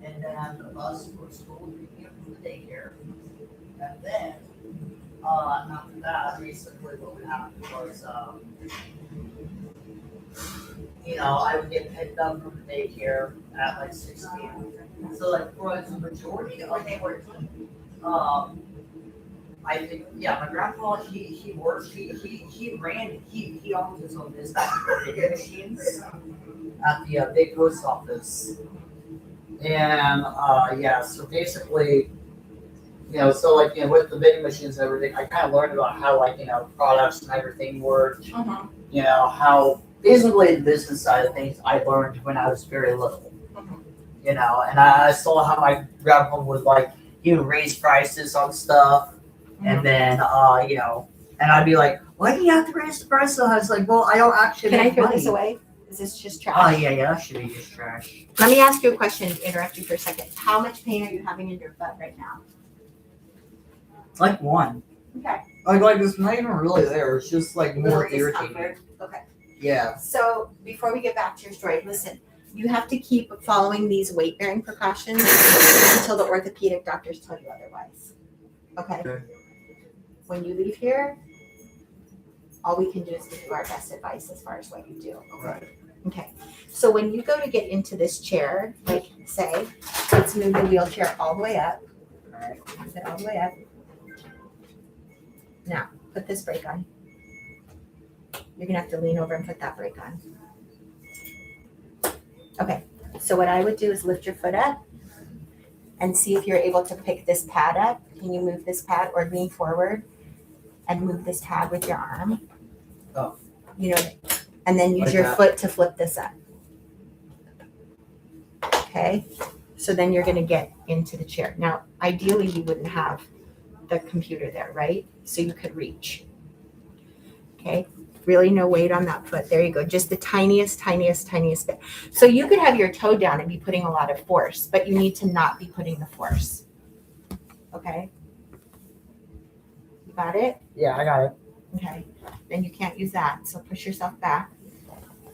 Speaker 1: and then I had the bus for school to pick me up from the daycare, and then after that, basically what would happen was I would get picked up from the daycare at like 6 p.m. So like for the majority of my work, um, I think my grandpa he worked he owned his own business for vending machines at the big post office, and so basically with the vending machines and everything, I kind of learned about how products and everything work. How basically the business side of things I learned when I was very little. And I saw how my grandpa would he would raise prices on stuff, and then and I'd be like, why do you have to raise the price? So I was like, well, I don't actually.
Speaker 2: Can I
Speaker 1: make
Speaker 2: throw
Speaker 1: money.
Speaker 2: this away? Is this just trash?
Speaker 1: Oh yeah, that should be just trash.
Speaker 2: Let me ask you a question. Interrupt you for a second. How much pain are you having in your butt right now?
Speaker 1: Like one.
Speaker 2: Okay.
Speaker 1: Like it's not even really there. It's just like more irritating.
Speaker 2: Discomfort. Okay.
Speaker 1: Yeah.
Speaker 2: So before we get back to your story, listen. You have to keep following these weight-bearing precautions until the orthopedic doctors tell you otherwise. Okay? When you leave here, all we can do is give you our best advice as far as what you do. Okay?
Speaker 1: Right.
Speaker 2: Okay. So when you go to get into this chair, like say, let's move the wheelchair all the way up. All right. Move it all the way up. Now, put this brake on. You're going to have to lean over and put that brake on. Okay, so what I would do is lift your foot up and see if you're able to pick this pad up. Can you move this pad or lean forward and move this pad with your arm?
Speaker 1: Oh.
Speaker 2: And then use
Speaker 1: Like
Speaker 2: your
Speaker 1: that.
Speaker 2: foot to flip this up. Okay, so then you're gonna get into the chair. Now, ideally you wouldn't have the computer there, right? So you could reach. Okay. Really no weight on that foot. There you go. Just the tiniest bit. So you could have your toe down and be putting a lot of force, but you need to not be putting the force. Okay? You got it?
Speaker 1: Yeah, I got it.
Speaker 2: Okay. Then you can't use that. So push yourself back.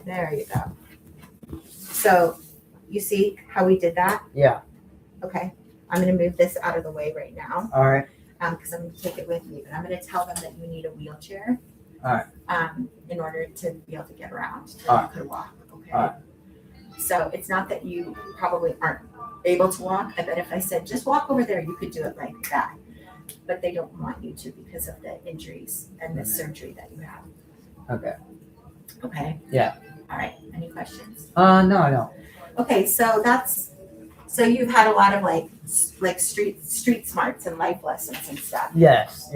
Speaker 2: There you go. So you see how we did that?
Speaker 1: Yeah.
Speaker 2: Okay. I'm going to move this out of the way right now.
Speaker 1: All right.
Speaker 2: Because I'm going to take it with me. And I'm going to tell them that you need a wheelchair.
Speaker 1: All right.
Speaker 2: In order to be able to get around, so
Speaker 1: All
Speaker 2: you
Speaker 1: right.
Speaker 2: could walk. Okay.
Speaker 1: All right.
Speaker 2: So it's not that you probably aren't able to walk. I bet if I said just walk over there, you could do it like that. But they don't want you to because of the injuries and the surgery that you have.
Speaker 1: Okay.
Speaker 2: Okay.
Speaker 1: Yeah.
Speaker 2: All right. Any questions?
Speaker 1: No.
Speaker 2: Okay. So you've had a lot of like street smarts and life lessons and stuff.
Speaker 1: Yes,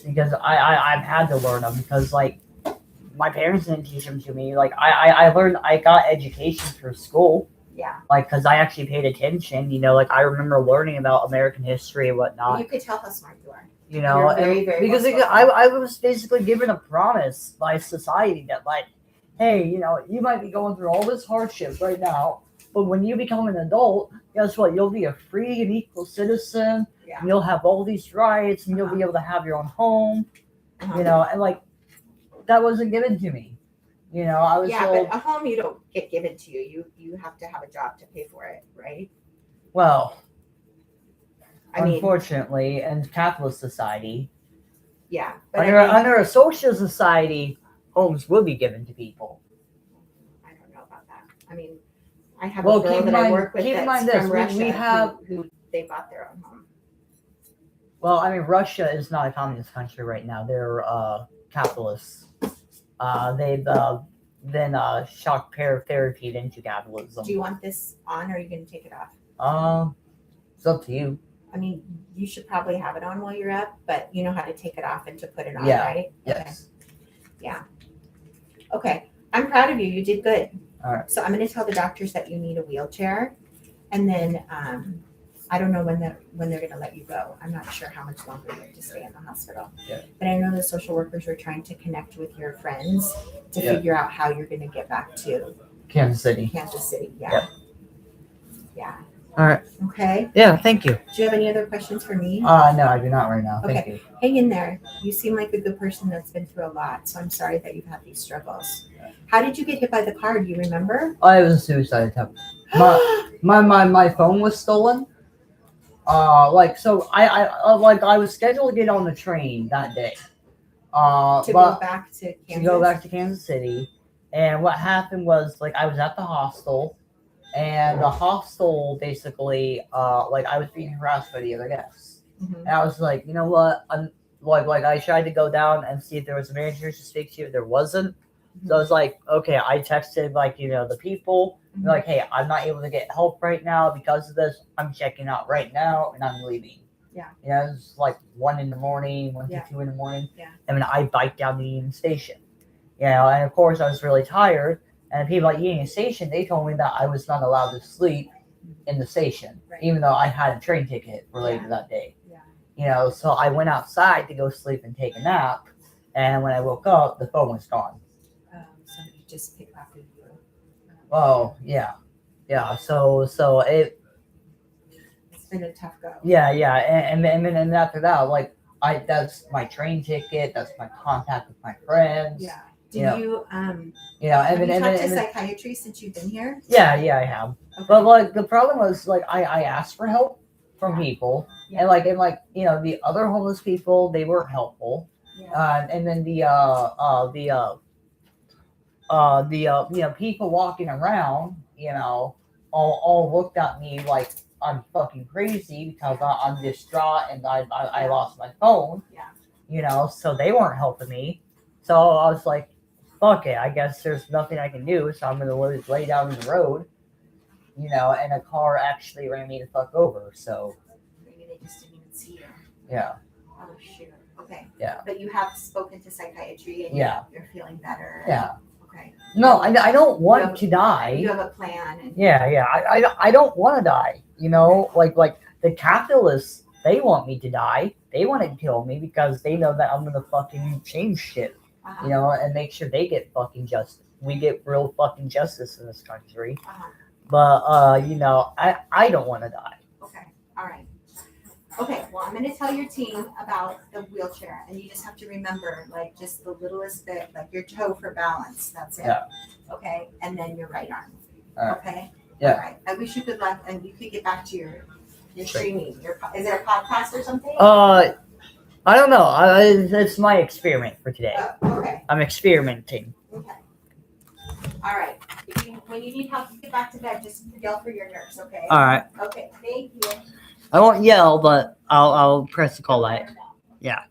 Speaker 1: because I've had to learn them because my parents didn't teach them to me. I learned, I got education through school.
Speaker 2: Yeah.
Speaker 1: Because I actually paid attention. I remember learning about American history and whatnot.
Speaker 2: You could tell how smart you are.
Speaker 1: You're
Speaker 2: very, very
Speaker 1: because
Speaker 2: well
Speaker 1: I was basically given a promise by society that hey, you might be going through all this hardship right now, but when you become an adult, guess what? You'll be a free and equal citizen.
Speaker 2: Yeah.
Speaker 1: And you'll have all these rights, and you'll be able to have your own home. And that wasn't given to me. I was told.
Speaker 2: But a home you don't get given to you. You have to have a job to pay for it, right?
Speaker 1: Well,
Speaker 2: I mean,
Speaker 1: unfortunately, in capitalist society,
Speaker 2: yeah. But
Speaker 1: under a social society, homes will be given to people.
Speaker 2: I don't know about that. I mean, I have a girl that I work with that's from Russia who they bought their own home.
Speaker 1: Well, I mean, Russia is not a communist country right now. They're capitalists. They've been shock therapied into capitalism.
Speaker 2: Do you want this on, or are you going to take it off?
Speaker 1: It's up to you.
Speaker 2: I mean, you should probably have it on while you're up, but you know how to take it off and to put it on,
Speaker 1: Yeah.
Speaker 2: right?
Speaker 1: Yes.
Speaker 2: Okay. Yeah. Okay. I'm proud of you. You did good.
Speaker 1: All right.
Speaker 2: So I'm going to tell the doctors that you need a wheelchair, and then I don't know when they're going to let you go. I'm not sure how much longer you have to stay in the hospital.
Speaker 1: Yeah.
Speaker 2: But I know the social workers are trying to connect with your friends to
Speaker 1: Yeah.
Speaker 2: figure out how you're going to get back to
Speaker 1: Kansas City.
Speaker 2: Kansas City. Yeah.
Speaker 1: Yeah.
Speaker 2: Yeah.
Speaker 1: All right.
Speaker 2: Okay.
Speaker 1: Yeah. Thank you.
Speaker 2: Do you have any other questions for me?
Speaker 1: No, I do not right now. Thank you.
Speaker 2: Hang in there. You seem like a good person that's been through a lot. So I'm sorry that you've had these struggles. How did you get hit by the car? Do you remember?
Speaker 1: Oh, it was a suicide attempt. My phone was stolen. So I was scheduled to get on the train that day.
Speaker 2: To go back to Kansas.
Speaker 1: To go back to Kansas City, and what happened was like I was at the hostel, and the hostel basically I was being harassed by the other guests, and I was like, you know what, I'm like I tried to go down and see if there was a manager to speak to. There wasn't. So I was like, okay, I texted the people, like, hey, I'm not able to get help right now because of this. I'm checking out right now and I'm leaving.
Speaker 2: Yeah.
Speaker 1: It's like 1 in the morning, 1 to 2 in the morning.
Speaker 2: Yeah.
Speaker 1: And then I biked down to Union Station. And of course I was really tired. And people at Union Station, they told me that I was not allowed to sleep in the station, even though I had a train ticket for later that day. Yeah. So I went outside to go sleep and take a nap. And when I woke up, the phone was gone.
Speaker 2: Somebody just pickpocketed you.
Speaker 1: Oh, yeah. Yeah. So it's
Speaker 2: been a tough go.
Speaker 1: Yeah. And then after that, that's my train ticket, that's my contact with my friends.
Speaker 2: Yeah.
Speaker 1: Have
Speaker 2: you talked to psychiatry since you've been here? Yeah,
Speaker 1: I have. Okay. But the problem was I asked for help from people, and the other homeless people, they weren't helpful. Yeah. And then the people walking around, all looked at me like I'm fucking crazy because I'm distraught and I lost my phone. Yeah. So they weren't helping me. So I was like, fuck it, I guess there's nothing I can do, so I'm gonna lay down in the road. And a car actually ran me the fuck over. So
Speaker 2: maybe they just didn't even see you.
Speaker 1: Yeah.
Speaker 2: Oh shoot. Okay.
Speaker 1: Yeah.
Speaker 2: But you have spoken to psychiatry and you're feeling better.
Speaker 1: Yeah.
Speaker 2: Okay.
Speaker 1: No, I don't want to die.
Speaker 2: You have a plan.
Speaker 1: I don't want to die. Like the capitalists, they want me to die. They want to kill me because they know that I'm gonna fucking change shit. And make sure they get fucking justice. We get real fucking justice in this country. But I don't want to die.
Speaker 2: Okay. All right. Okay, well, I'm going to tell your team about the wheelchair, and you just have to remember, just the littlest bit, your toe for balance. That's it. Yeah. Okay, and then your right arm.
Speaker 1: Right.
Speaker 2: Okay?
Speaker 1: Yeah.
Speaker 2: All right. I wish you good luck, and you could get back to your streaming. Is it a podcast or something?
Speaker 1: I don't know. It's my experiment for today.
Speaker 2: Okay.
Speaker 1: I'm experimenting.
Speaker 2: Okay. All right. When you need help to get back to bed, just yell for your nurse, okay?
Speaker 1: All right.
Speaker 2: Okay, thank you.
Speaker 1: I won't yell, but I'll press the call light. Yeah.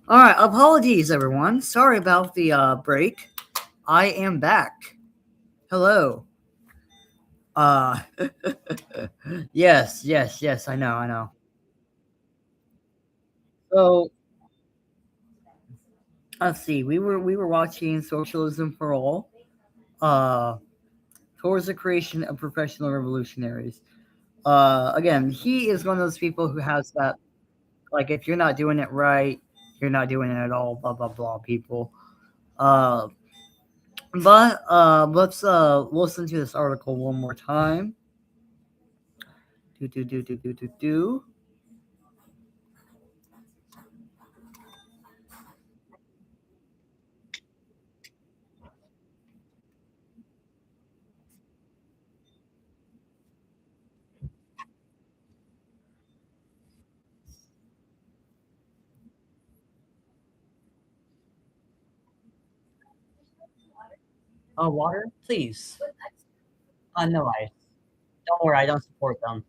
Speaker 1: All right. Apologies, everyone. Sorry about the break. I am back. Hello. Yes. I know. So let's see. We were watching Socialism for All. Towards the creation of professional revolutionaries. Again, he is one of those people who has that, if you're not doing it right, you're not doing it at all, blah, blah, blah, people. But let's listen to this article one more time. Do. Water, please. No ice. Don't worry, I don't support them.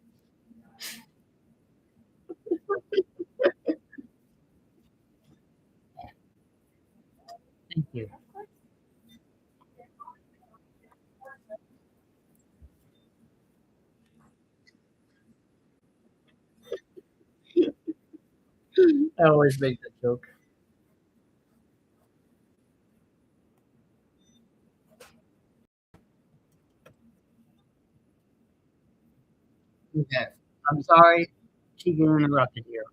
Speaker 1: Thank you. I always make that joke. Okay. I'm sorry. Keep getting interrupted here.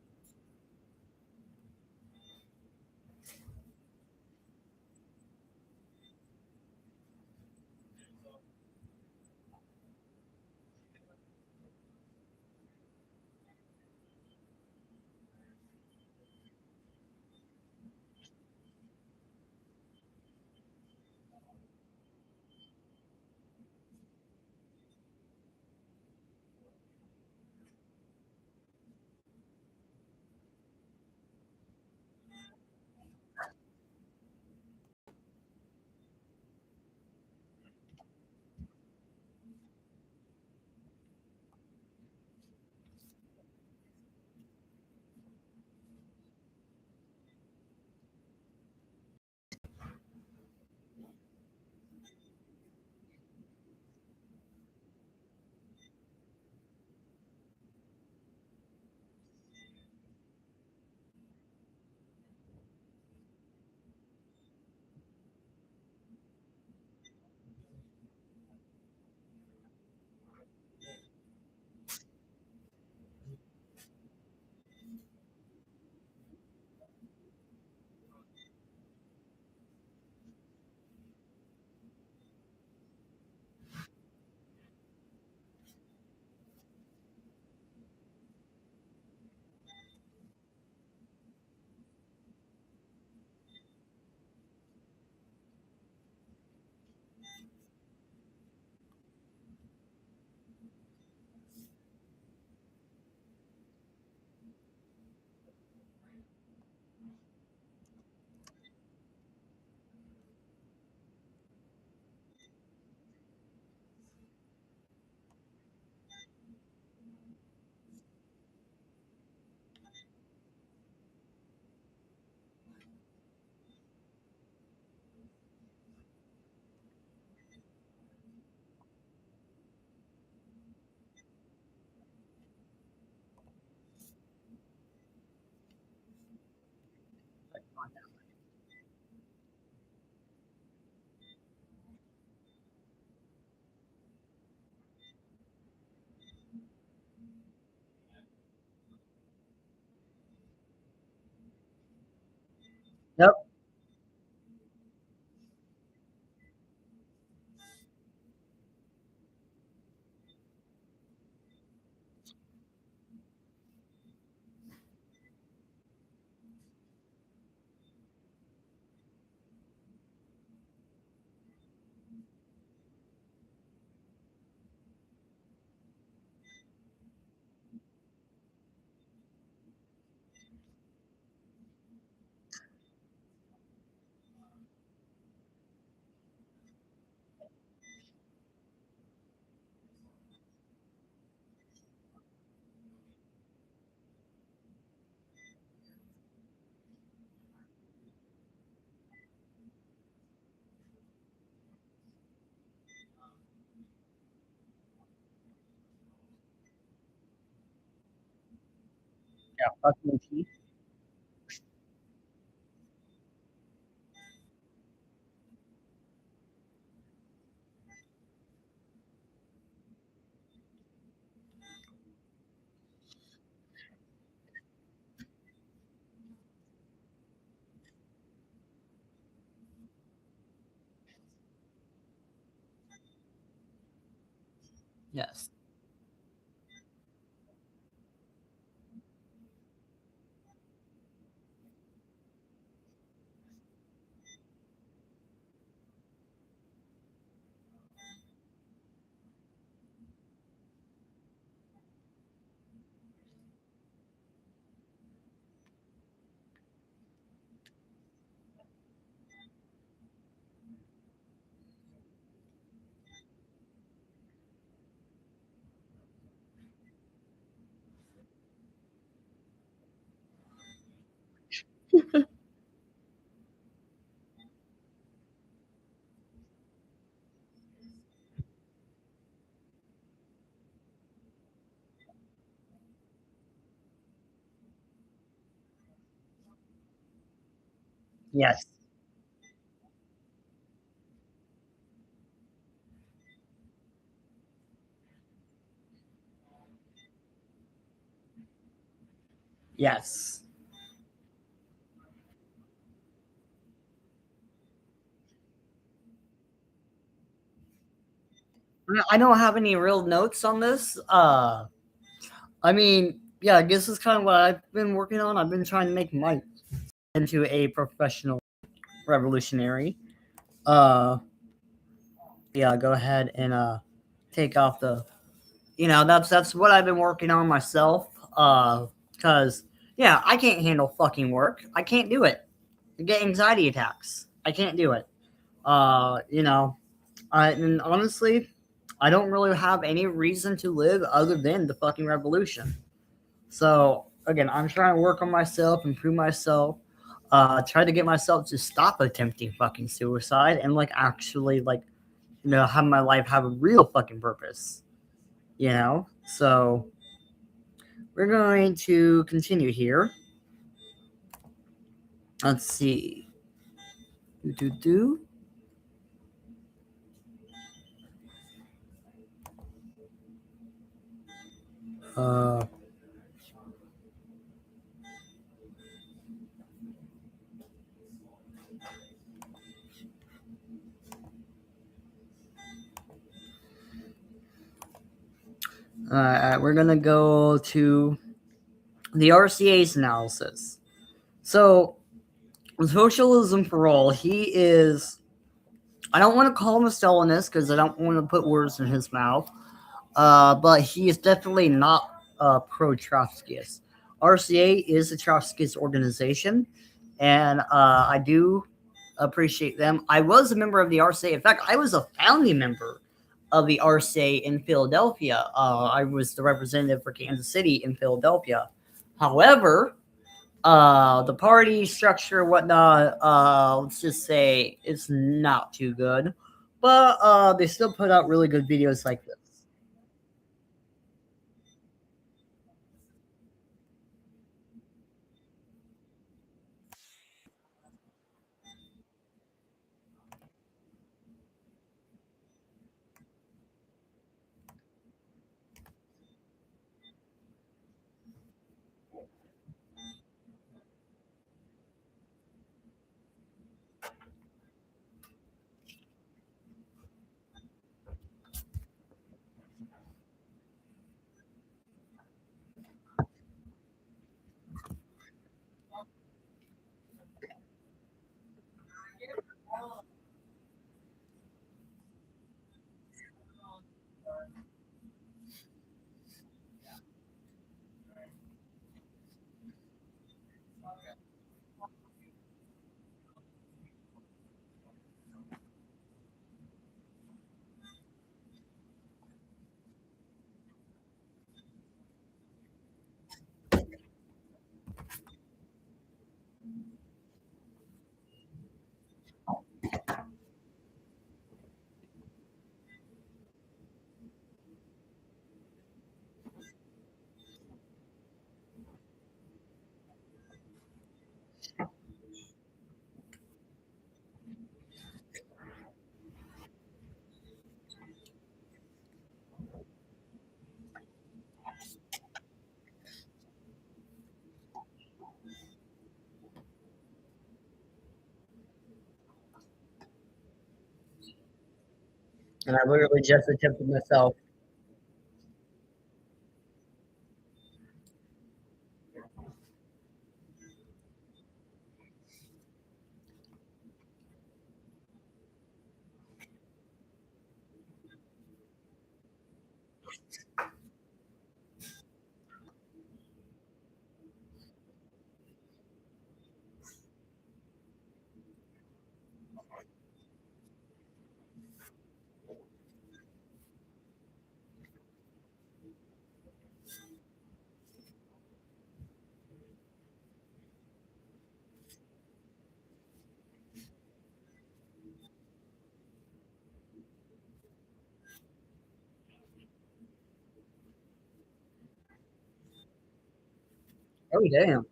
Speaker 1: Yep. Yeah. Fucking tea. Yes. Yes. Yes. I don't have any real notes on this. I mean, yeah, I guess it's kind of what I've been working on. I've been trying to make my into a professional revolutionary. Uh, yeah, go ahead and take off the. That's what I've been working on myself. Because yeah, I can't handle fucking work. I can't do it. I get anxiety attacks. I can't do it. And honestly, I don't really have any reason to live other than the fucking revolution. So again, I'm trying to work on myself, improve myself, try to get myself to stop attempting fucking suicide and like actually like have my life have a real fucking purpose. So we're going to continue here. Let's see. Do do do. Uh, we're gonna go to the RCA's analysis. So socialism for all. He is. I don't want to call him a Stalinist because I don't want to put words in his mouth. But he is definitely not pro Trotskyist. RCA is a Trotskyist organization, and I do appreciate them. I was a member of the RCA. In fact, I was a founding member of the RCA in Philadelphia. I was the representative for Kansas City in Philadelphia. However, the party structure, whatnot, let's just say it's not too good. But they still put out really good videos like this. And I literally just attempted myself. Oh damn.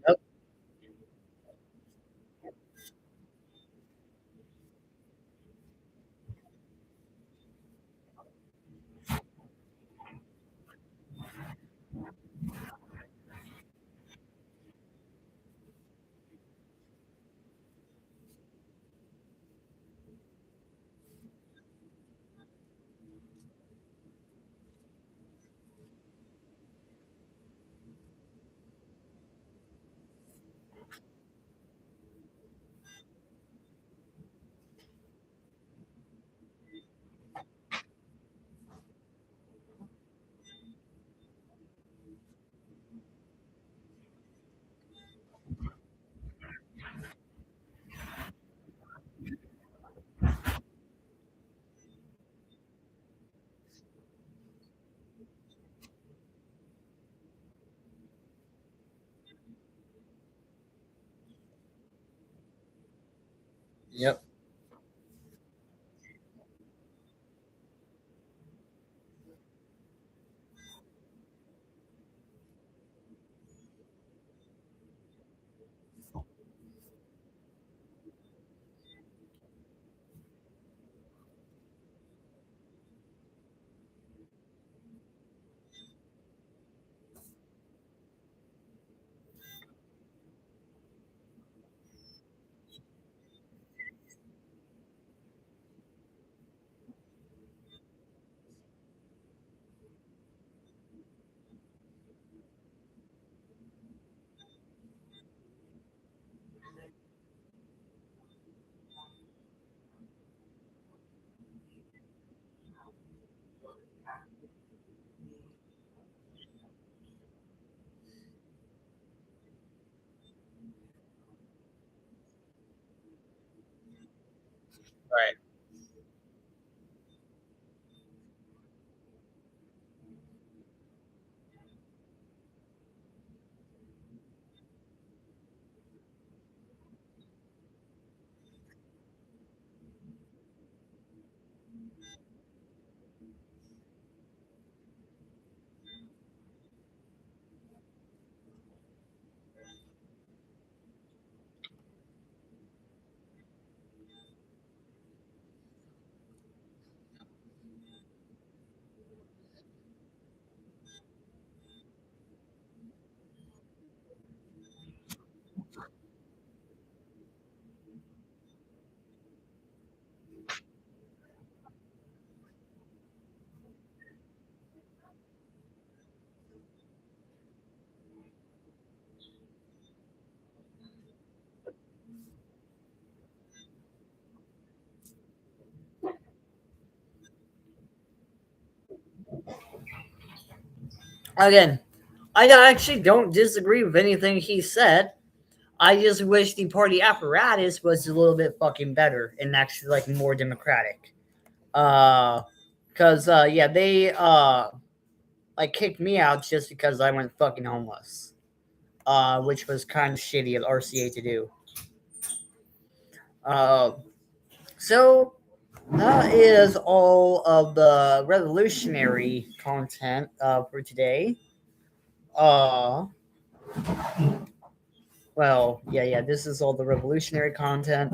Speaker 1: Yep. Yep. Right. Again, I actually don't disagree with anything he said. I just wish the party apparatus was a little bit fucking better and actually like more democratic. Cause yeah, they like kicked me out just because I went fucking homeless. Which was kind of shitty of RCA to do. Uh, so that is all of the revolutionary content for today. Uh, well, yeah, this is all the revolutionary content.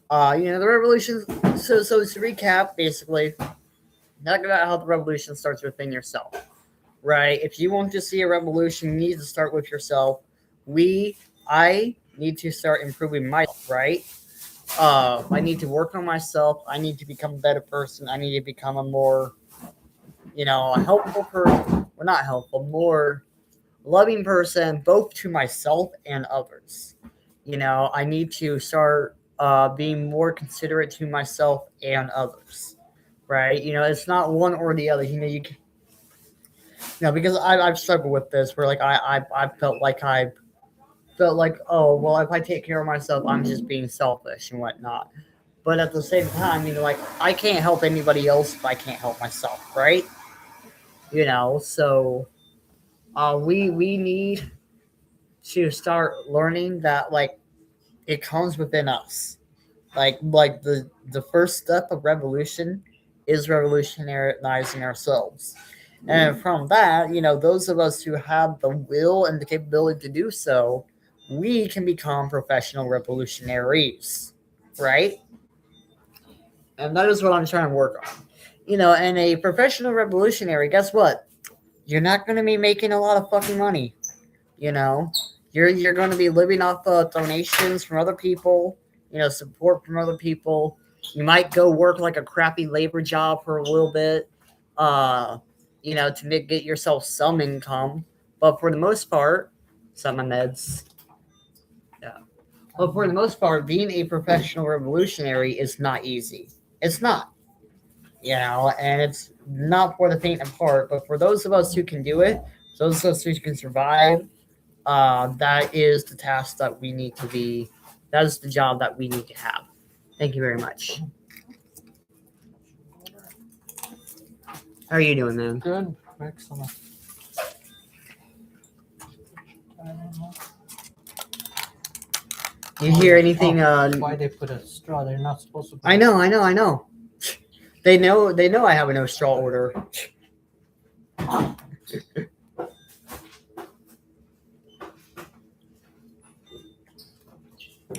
Speaker 1: The revolution. So to recap, basically, talk about how the revolution starts within yourself, right? If you want to see a revolution, you need to start with yourself. I need to start improving myself, right? I need to work on myself. I need to become a better person. I need to become a more, a helpful person. Well, not helpful, more loving person, both to myself and others. I need to start being more considerate to myself and others, right? It's not one or the other. Because I've struggled with this, where like I felt like, oh well, if I take care of myself, I'm just being selfish and whatnot. But at the same time, like I can't help anybody else if I can't help myself, right? So we need to start learning that like it comes within us. Like the first step of revolution is revolutionizing ourselves. And from that, those of us who have the will and the capability to do so, we can become professional revolutionaries, right? And that is what I'm trying to work on. And a professional revolutionary, guess what? You're not going to be making a lot of fucking money. You know, you're going to be living off donations from other people. Support from other people. You might go work like a crappy labor job for a little bit, get yourself some income. But for the most part, some meds. Yeah. But for the most part, being a professional revolutionary is not easy. It's not. And it's not for the faint of heart. But for those of us who can do it, those of us who can survive, that is the task that we need to be. That is the job that we need to have. Thank you very much. How are you doing, man?
Speaker 3: Good. Excellent.
Speaker 1: You hear anything?
Speaker 3: Why they put a straw? They're not supposed to.
Speaker 1: I know. They know I have a no straw order.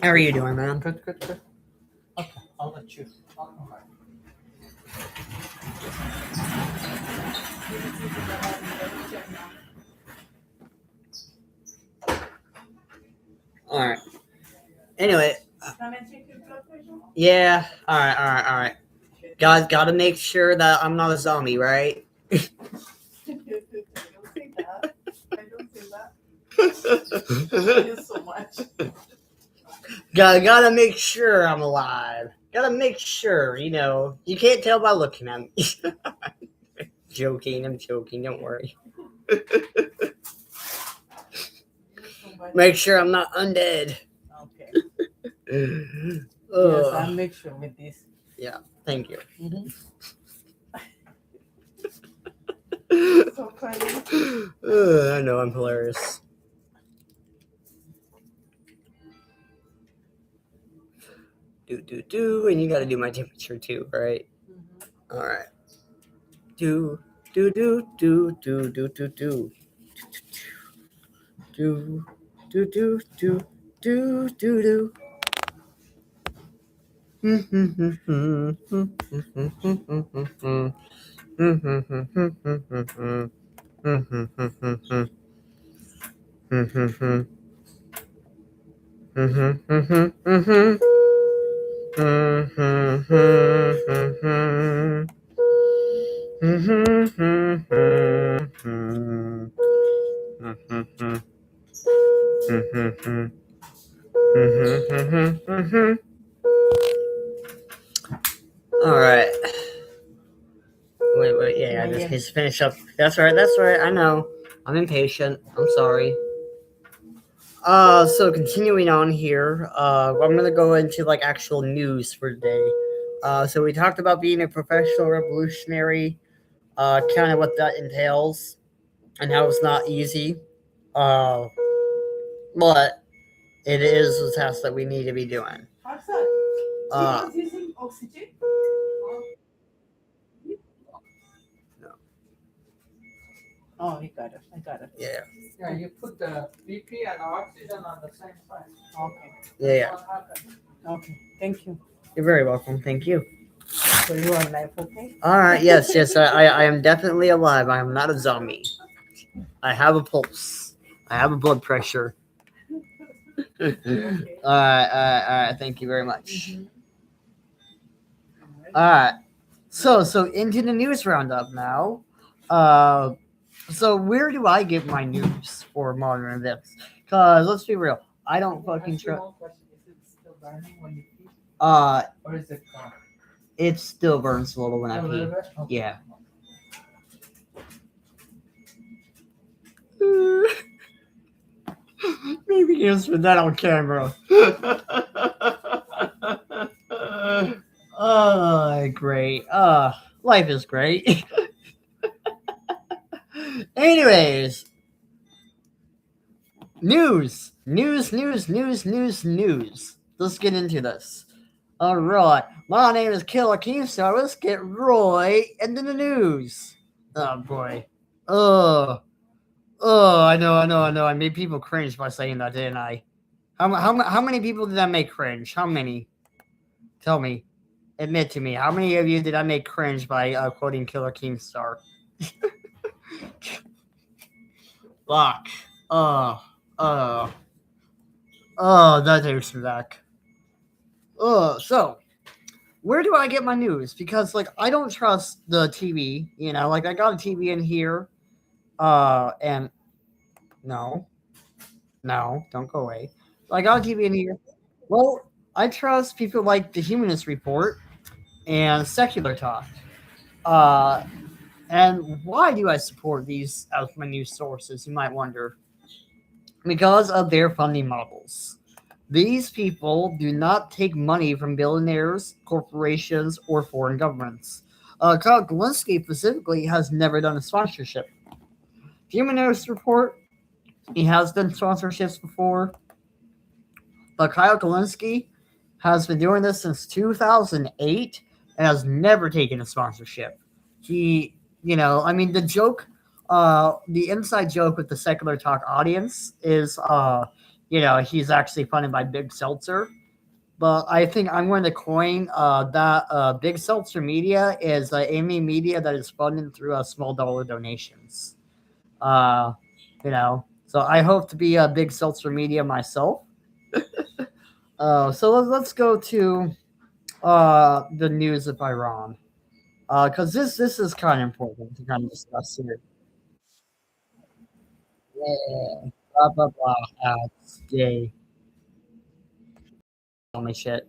Speaker 1: How are you doing, man?
Speaker 3: Good. Okay, I'll let you.
Speaker 1: All right. Anyway. Yeah. All right. Gotta make sure that I'm not a zombie, right?
Speaker 4: I don't say that. Thank you so much.
Speaker 1: Gotta make sure I'm alive. Gotta make sure, you can't tell by looking at me. I'm joking, don't worry. Make sure I'm not undead.
Speaker 4: Okay.
Speaker 3: Yes, I'll make sure with this.
Speaker 1: Yeah, thank you.
Speaker 3: Mm-hmm.
Speaker 4: So funny.
Speaker 1: I know, I'm hilarious. Do, and you gotta do my temperature too, right?
Speaker 3: Mm-hmm.
Speaker 1: All right. Do. All right. Wait. Yeah, I just need to finish up. That's right. I know. I'm impatient. I'm sorry. So continuing on here, I'm gonna go into like actual news for today. So we talked about being a professional revolutionary, kind of what that entails, and how it's not easy. But it is the task that we need to be doing.
Speaker 4: How's that?
Speaker 1: Uh,
Speaker 4: He was using oxygen.
Speaker 3: Oh, you got it. I got it.
Speaker 1: Yeah.
Speaker 3: Yeah, you put the BP and oxygen on the same side. Okay.
Speaker 1: Yeah.
Speaker 3: What happened? Okay. Thank you.
Speaker 1: You're very welcome. Thank you.
Speaker 3: So you are alive, okay?
Speaker 1: All right. Yes. Yes. I am definitely alive. I am not a zombie. I have a pulse. I have a blood pressure. All right. All right. Thank you very much. All right. So into the news roundup now. So where do I get my news for modern events? Cause let's be real, I don't fucking trust.
Speaker 3: Is it still burning when you pee?
Speaker 1: Or
Speaker 3: is it gone?
Speaker 1: It still burns a little when I
Speaker 3: A little
Speaker 1: pee.
Speaker 3: bit? Okay.
Speaker 1: Yeah. Maybe use for that on camera. Great. Life is great. Anyways, news. Let's get into this. All right. My name is Killer Keemstar. Let's get Roy into the news. Oh boy. Oh. I know. I made people cringe by saying that, didn't I? How many people did I make cringe? How many? Tell me. Admit to me. How many of you did I make cringe by quoting Killer Keemstar? Fuck. That takes me back. So where do I get my news? Because like I don't trust the TV. You know, like I got a TV in here. And no, don't go away. I got a TV in here. Well, I trust people like the Humanist Report and Secular Talk. And why do I support these as my news sources? You might wonder. Because of their funding models. These people do not take money from billionaires, corporations, or foreign governments. Kyle Galinsky specifically has never done a sponsorship. Humanist Report, he has done sponsorships before, but Kyle Galinsky has been doing this since 2008 and has never taken a sponsorship. The joke, the inside joke with the Secular Talk audience is, he's actually funded by Big Seltzer. But I think I'm going to coin that Big Seltzer Media is any media that is funded through small dollar donations. So I hope to be a Big Seltzer Media myself. So let's go to the news of Iran, because this is kind of important to kind of discuss here. Yeah, blah blah blah. Ads, yay, tell me shit.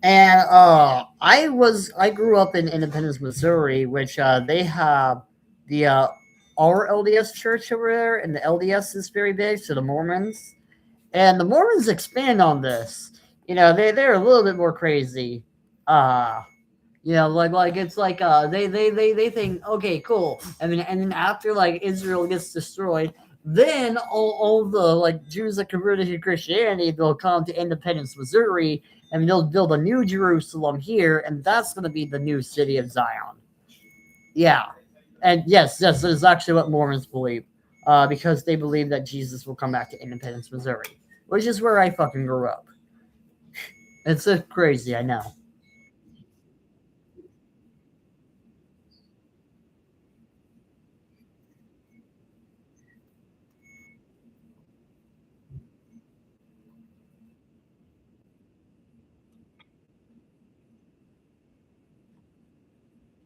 Speaker 1: And I grew up in Independence, Missouri, which they have the our LDS church over there, and the LDS is very big, so the Mormons. And the Mormons expand on this. They're a little bit more crazy. Uh like it's like they think, okay, cool. And then after like Israel gets destroyed, then all the like Jews that converted to Christianity, they'll come to Independence, Missouri, and they'll build a new Jerusalem here, and that's gonna be the new city of Zion. Yeah. And yes, that is actually what Mormons believe. Because they believe that Jesus will come back to Independence, Missouri, which is where I fucking grew up. It's so crazy, I know.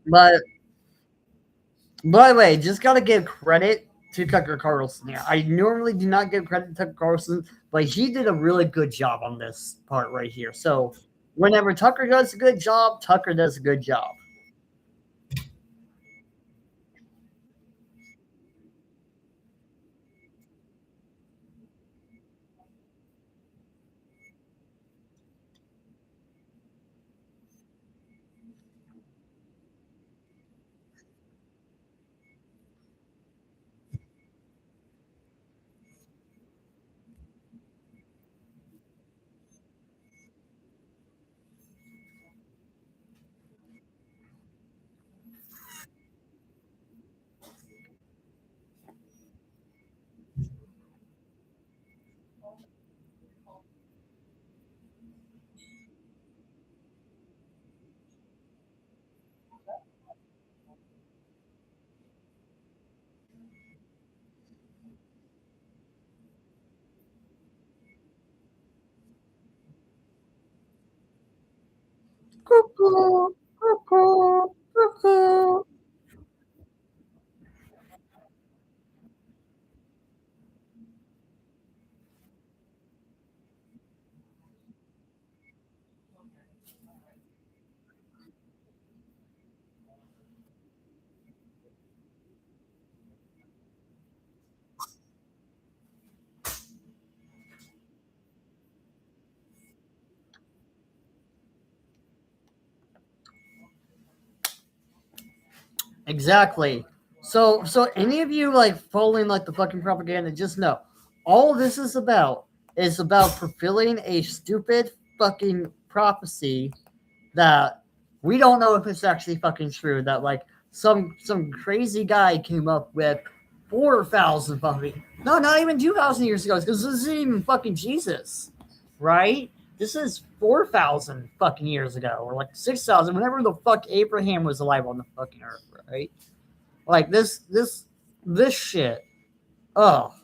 Speaker 1: But by the way, just gotta give credit to Tucker Carlson here. I normally do not give credit to Tucker Carlson, but he did a really good job on this part right here. So whenever Tucker does a good job, Tucker does a good job. Cuckoo, cuckoo, cuckoo. Exactly. So any of you like following like the fucking propaganda, just know all this is about fulfilling a stupid fucking prophecy that we don't know if it's actually fucking true. That like some crazy guy came up with 4,000 fucking no, not even 2,000 years ago, because this isn't even fucking Jesus, right? This is 4,000 fucking years ago, or like 6,000, whenever the fuck Abraham was alive on the fucking earth, right? Like this shit. Oh,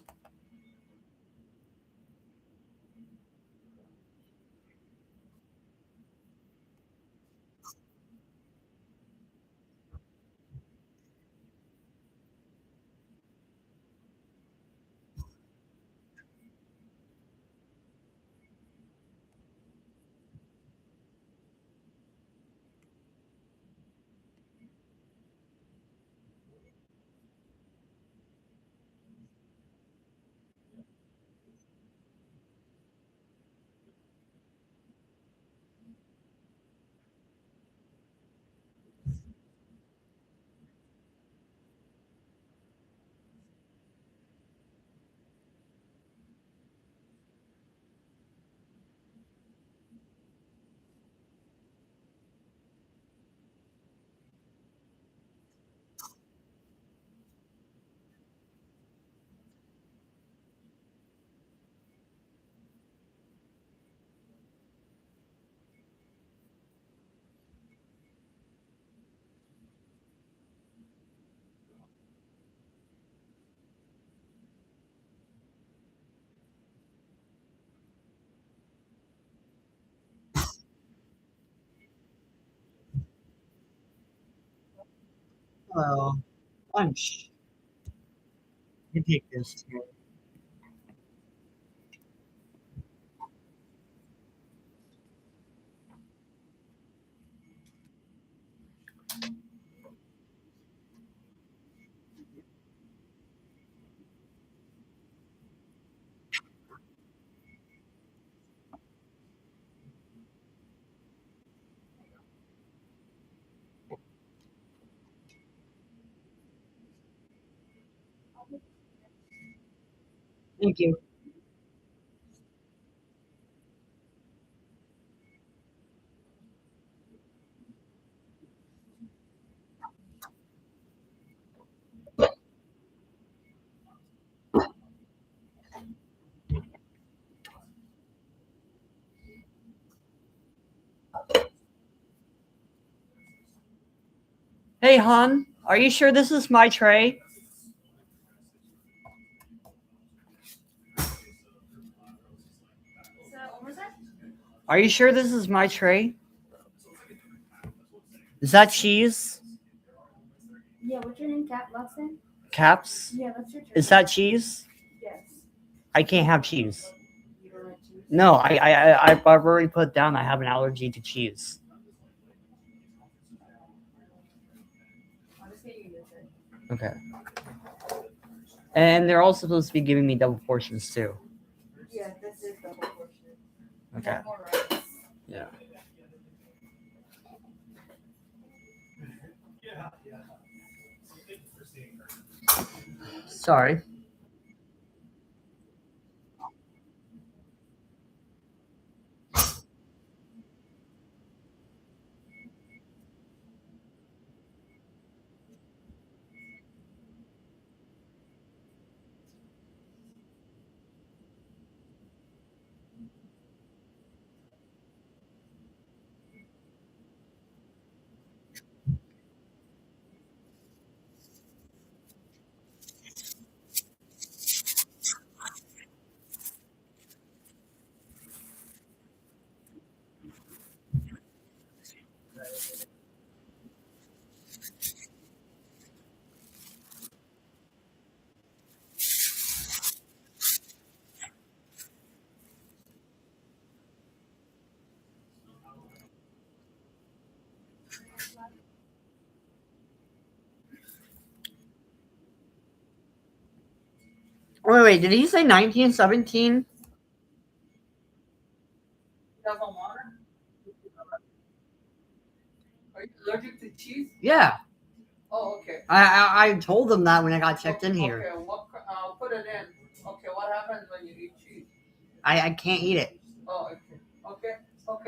Speaker 1: well, punch. You take this. Thank you. Hey, hon, are you sure this is my tray? Are you sure this is my tray? Is that cheese?
Speaker 5: Yeah, what's your name, last name?
Speaker 1: Caps?
Speaker 5: Yeah, that's your turn.
Speaker 1: Is that cheese?
Speaker 5: Yes.
Speaker 1: I can't have cheese.
Speaker 5: You don't like cheese?
Speaker 1: No, I've already put down I have an allergy to cheese.
Speaker 5: Honestly, you get it.
Speaker 1: Okay. And they're also supposed to be giving me double portions too.
Speaker 5: Yeah, this is double portion.
Speaker 1: Okay.
Speaker 5: More rice.
Speaker 1: Yeah. Sorry. Wait, did he say 1917?
Speaker 3: Doesn't want it? Are you allergic to cheese?
Speaker 1: Yeah.
Speaker 3: Oh, okay.
Speaker 1: I told him that when I got checked in here.
Speaker 3: Okay, put it in. Okay, what happens when you eat cheese?
Speaker 1: I can't eat it.
Speaker 3: Oh, okay,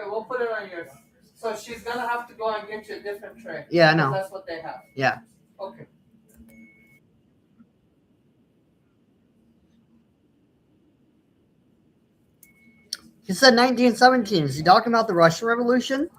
Speaker 3: we'll put it on yours. So she's gonna have to go and get you a different tray.
Speaker 1: Yeah, I know.
Speaker 3: That's what they have.
Speaker 1: Yeah.
Speaker 3: Okay.
Speaker 1: He said 1917. Is he talking about the Russian Revolution?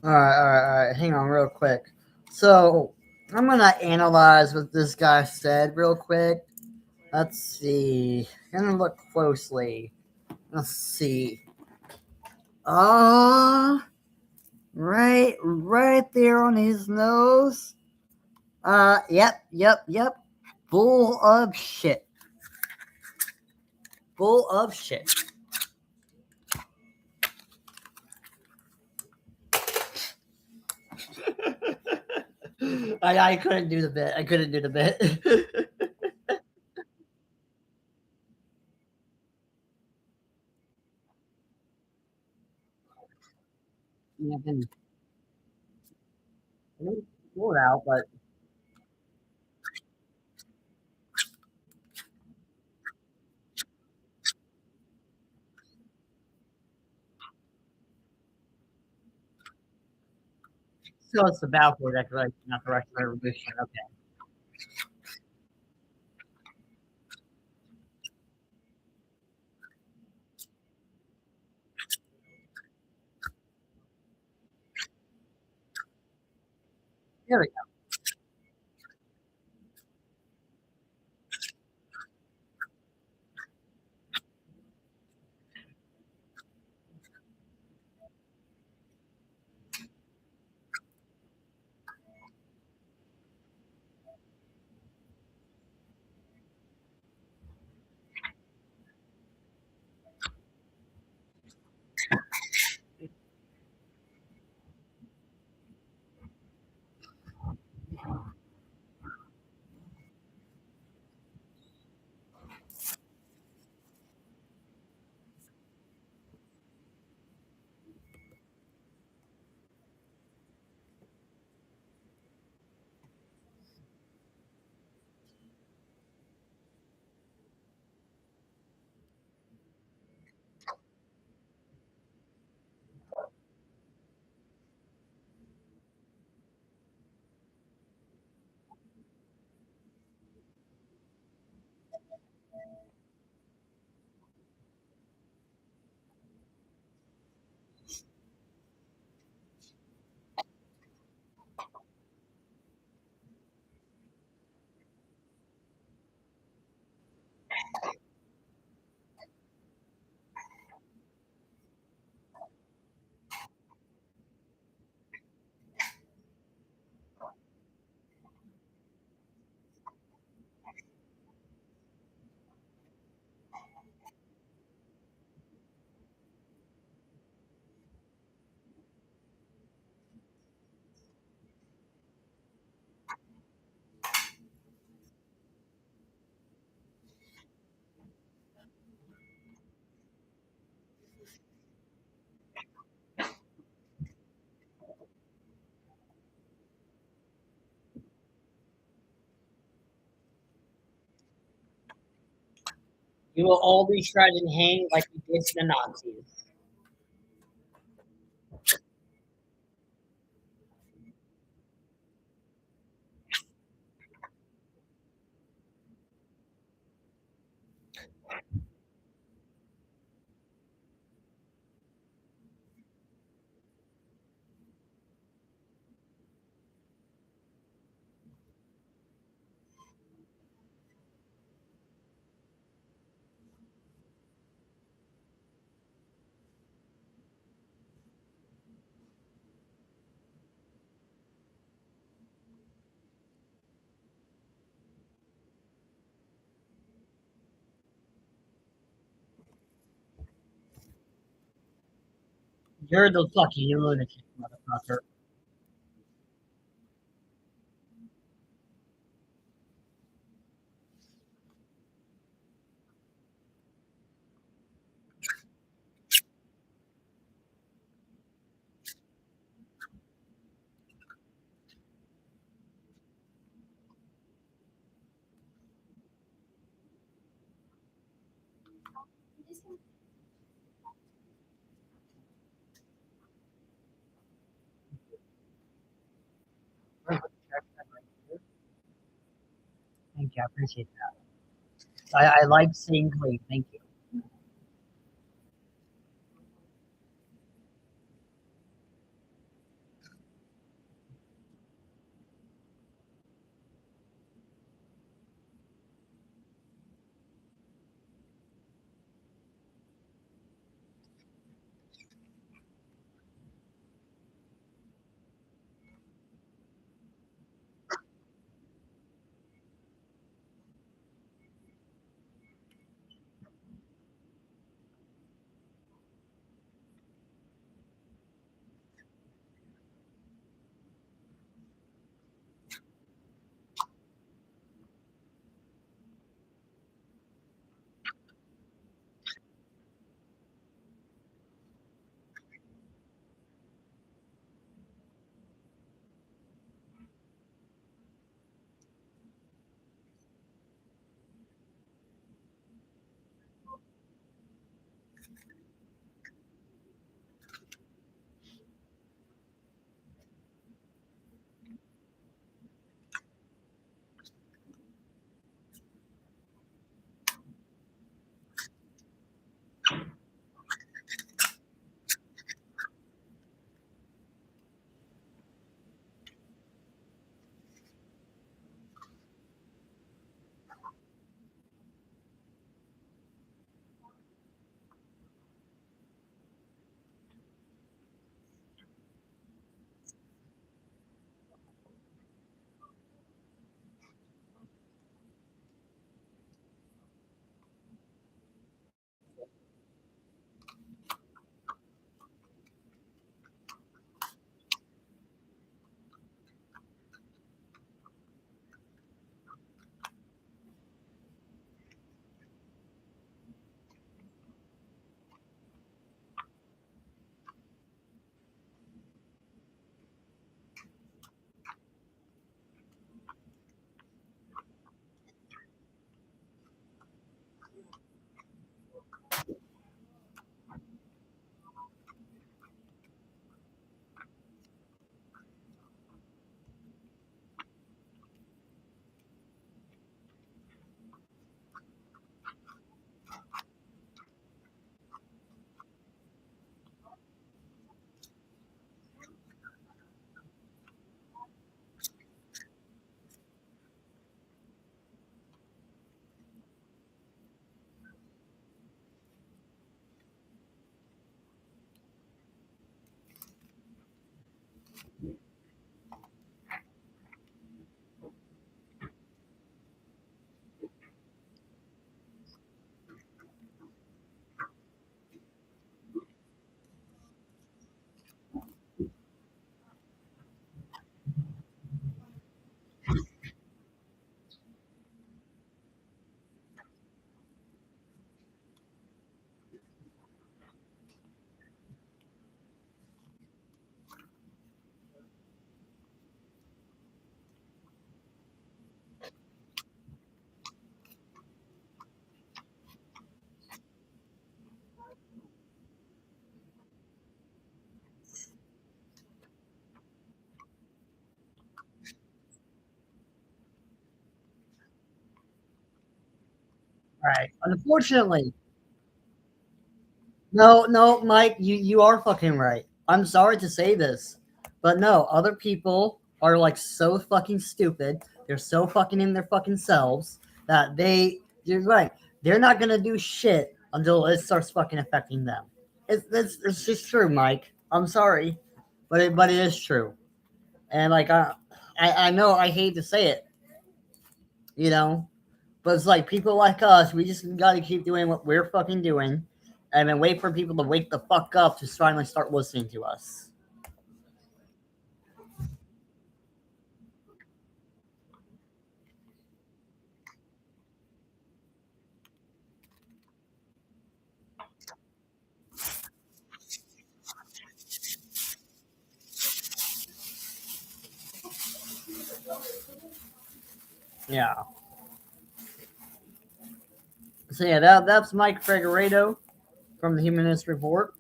Speaker 1: All right. Hang on, real quick. So I'm gonna analyze what this guy said real quick. Let's see. Gonna look closely. Let's see. Right there on his nose. Yep. Full of shit. Full of shit. I couldn't do the bit. I couldn't do the bit. Yeah, then pull it out, but still it's the Balfour Declaration, not the Russian Revolution. Okay. There we go. You will all be shredded and hanged like you did to the Nazis. You're the fucking lunatic, motherfucker. Thank you. I appreciate that. I like seeing clean. Thank you. Right. Unfortunately, no, Mike, you are fucking right. I'm sorry to say this, but no, other people are like so fucking stupid. They're so fucking in their fucking selves that you're right. They're not gonna do shit until it starts fucking affecting them. It's just true, Mike. I'm sorry, but it is true. And like I know I hate to say it, you know, but it's like people like us, we just gotta keep doing what we're fucking doing and then wait for people to wake the fuck up to finally start listening to us. Yeah. So yeah, that's Mike Figueredo from the Humanist Report.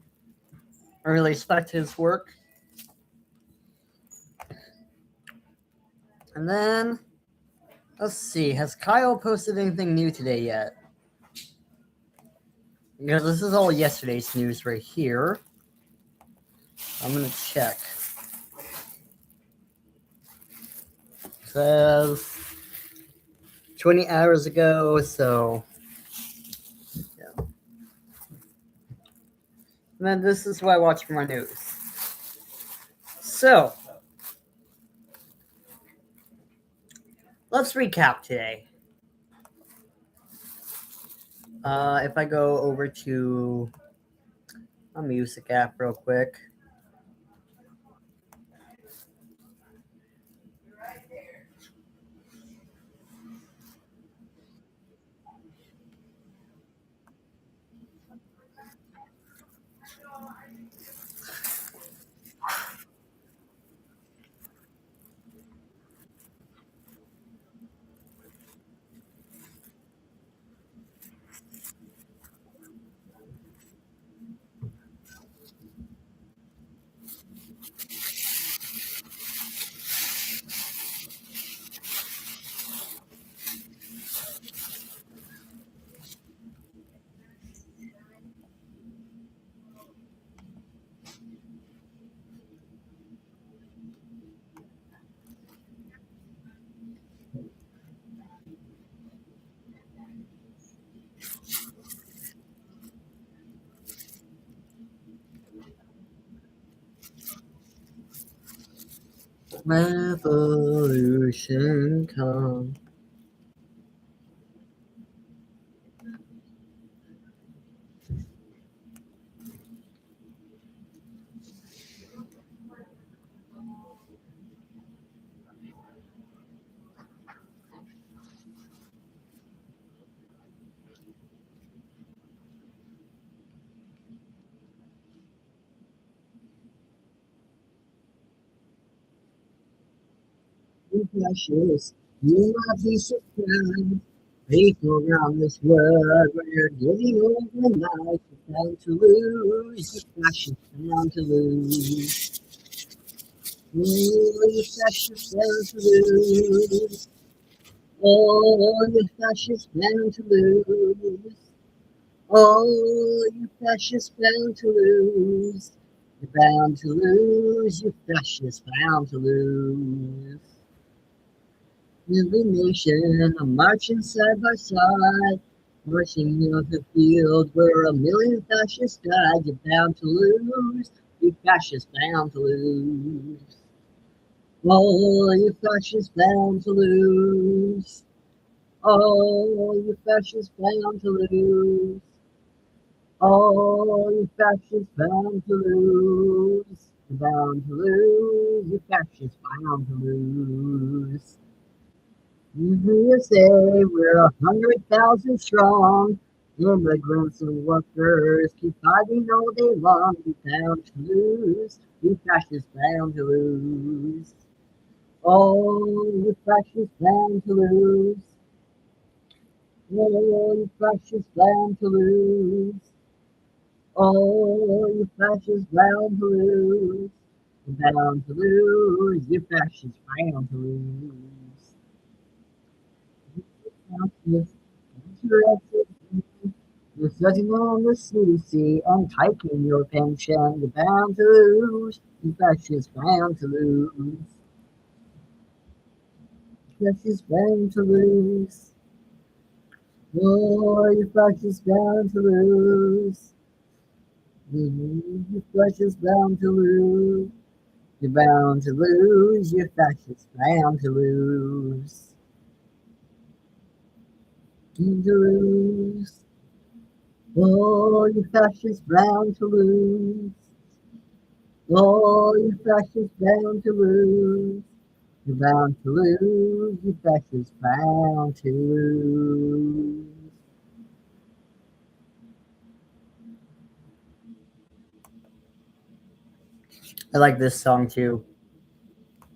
Speaker 1: I really respect his work. And then let's see, has Kyle posted anything new today yet? Because this is all yesterday's news right here. I'm gonna check. It says 20 hours ago, so yeah. And then this is what I watch for my news. So let's recap today. If I go over to a music app real quick. Revolution come. Precious, you might be surprised. People around this world, we're getting overnight. You're bound to lose. You're precious, bound to lose. Oh, you're precious, bound to lose. Oh, you're precious, bound to lose. Oh, you precious, bound to lose. You're bound to lose. You're precious, bound to lose. Every nation are marching side by side, marching off the field where a million fascists died. You're bound to lose. You fascists bound to lose. Oh, you fascists bound to lose. Oh, you fascists bound to lose. Oh, you fascists bound to lose. You're bound to lose. You fascists bound to lose. You say we're 100,000 strong. Immigrants and workers keep fighting all day long. We bound to lose. You fascists bound to lose. Oh, you fascists bound to lose. Oh, you fascists bound to lose. Oh, you fascists bound to lose. You're bound to lose. You fascists bound to lose. You're sitting on the sea and taking your pension. You're bound to lose. You fascists bound to lose. Fascists bound to lose. Oh, you fascists bound to lose. You fascists bound to lose. You're bound to lose. You fascists bound to lose. Bound to lose. Oh, you fascists bound to lose. Oh, you fascists bound to lose. You're bound to lose. You fascists bound to lose. I like this song too.